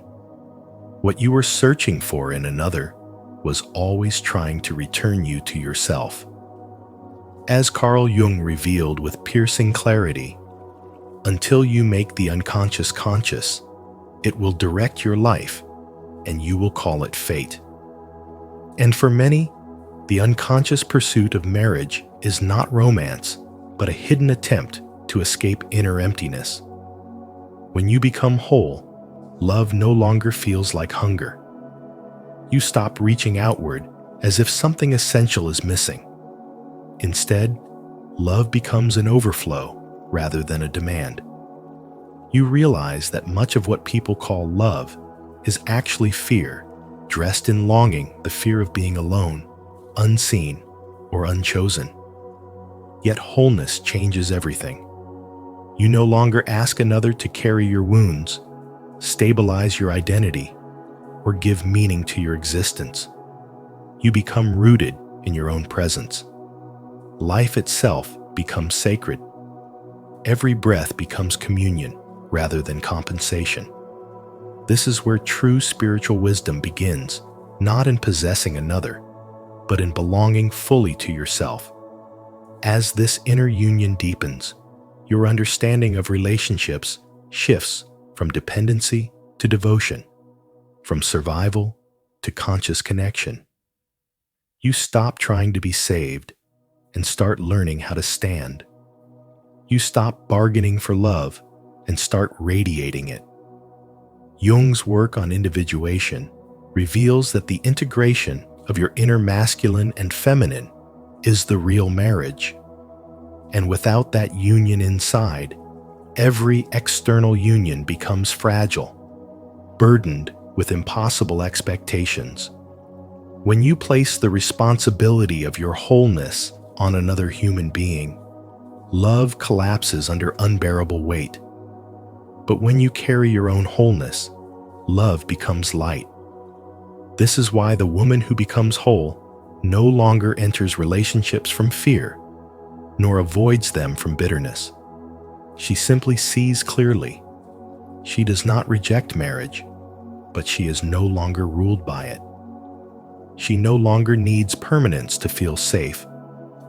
Speaker 1: What you were searching for in another was always trying to return you to yourself. As Carl Jung revealed with piercing clarity, until you make the unconscious conscious, it will direct your life, and you will call it fate. And for many, the unconscious pursuit of marriage is not romance, but a hidden attempt to escape inner emptiness. When you become whole, love no longer feels like hunger. You stop reaching outward as if something essential is missing. Instead, love becomes an overflow rather than a demand. You realize that much of what people call love is actually fear, dressed in longing, the fear of being alone, unseen, or unchosen. Yet wholeness changes everything. You no longer ask another to carry your wounds, stabilize your identity, or give meaning to your existence. You become rooted in your own presence. Life itself becomes sacred. Every breath becomes communion rather than compensation. This is where true spiritual wisdom begins, not in possessing another, but in belonging fully to yourself. As this inner union deepens, your understanding of relationships shifts from dependency to devotion, from survival to conscious connection. You stop trying to be saved and start learning how to stand. You stop bargaining for love and start radiating it. Jung's work on individuation reveals that the integration of your inner masculine and feminine is the real marriage. And without that union inside, every external union becomes fragile, burdened with impossible expectations. When you place the responsibility of your wholeness on another human being, love collapses under unbearable weight. But when you carry your own wholeness, love becomes light. This is why the woman who becomes whole no longer enters relationships from fear, nor avoids them from bitterness. She simply sees clearly. She does not reject marriage, but she is no longer ruled by it. She no longer needs permanence to feel safe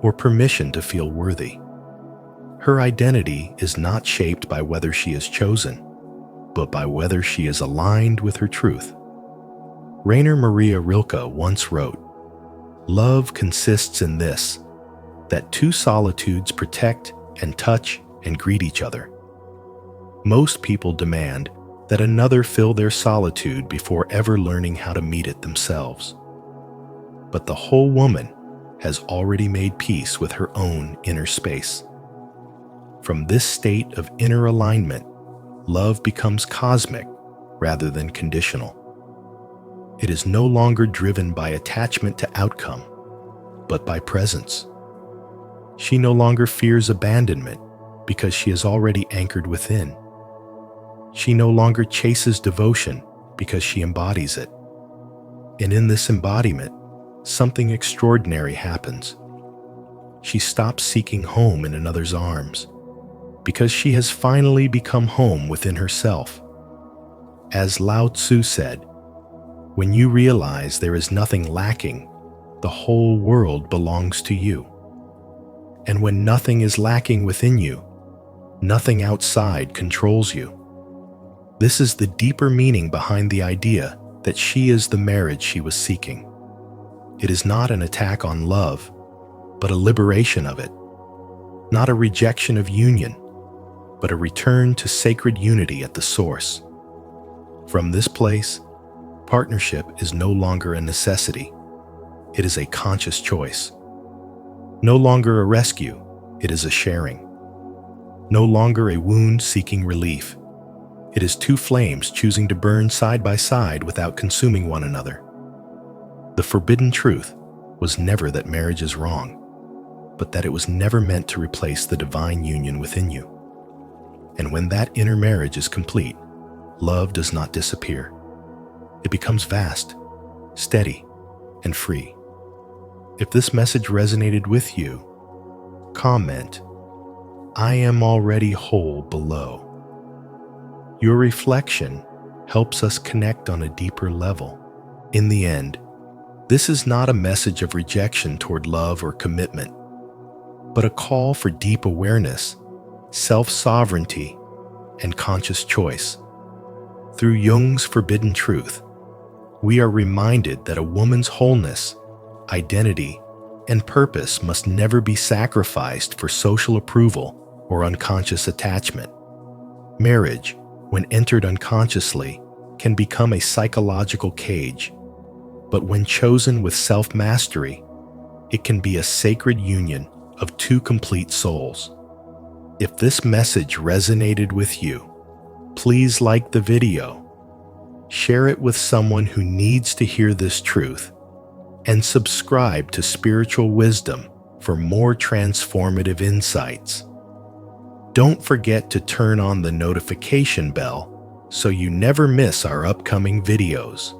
Speaker 1: or permission to feel worthy. Her identity is not shaped by whether she is chosen, but by whether she is aligned with her truth. Rainer Maria Rilke once wrote, "Love consists in this, that two solitudes protect and touch and greet each other." Most people demand that another fill their solitude before ever learning how to meet it themselves. But the whole woman has already made peace with her own inner space. From this state of inner alignment, love becomes cosmic rather than conditional. It is no longer driven by attachment to outcome, but by presence. She no longer fears abandonment because she is already anchored within. She no longer chases devotion because she embodies it. And in this embodiment, something extraordinary happens. She stops seeking home in another's arms because she has finally become home within herself. As Lao Tzu said, "When you realize there is nothing lacking, the whole world belongs to you." And when nothing is lacking within you, nothing outside controls you. This is the deeper meaning behind the idea that she is the marriage she was seeking. It is not an attack on love, but a liberation of it. Not a rejection of union, but a return to sacred unity at the source. From this place, partnership is no longer a necessity. It is a conscious choice. No longer a rescue, it is a sharing. No longer a wound seeking relief. It is two flames choosing to burn side by side without consuming one another. The forbidden truth was never that marriage is wrong, but that it was never meant to replace the divine union within you. And when that inner marriage is complete, love does not disappear. It becomes vast, steady, and free. If this message resonated with you, comment, "I am already whole" below. Your reflection helps us connect on a deeper level. In the end, this is not a message of rejection toward love or commitment, but a call for deep awareness, self-sovereignty, and conscious choice. Through Jung's forbidden truth, we are reminded that a woman's wholeness, identity, and purpose must never be sacrificed for social approval or unconscious attachment. Marriage, when entered unconsciously, can become a psychological cage, but when chosen with self-mastery, it can be a sacred union of two complete souls. If this message resonated with you, please like the video, share it with someone who needs to hear this truth, and subscribe to Spiritual Wisdom for more transformative insights. Don't forget to turn on the notification bell so you never miss our upcoming videos.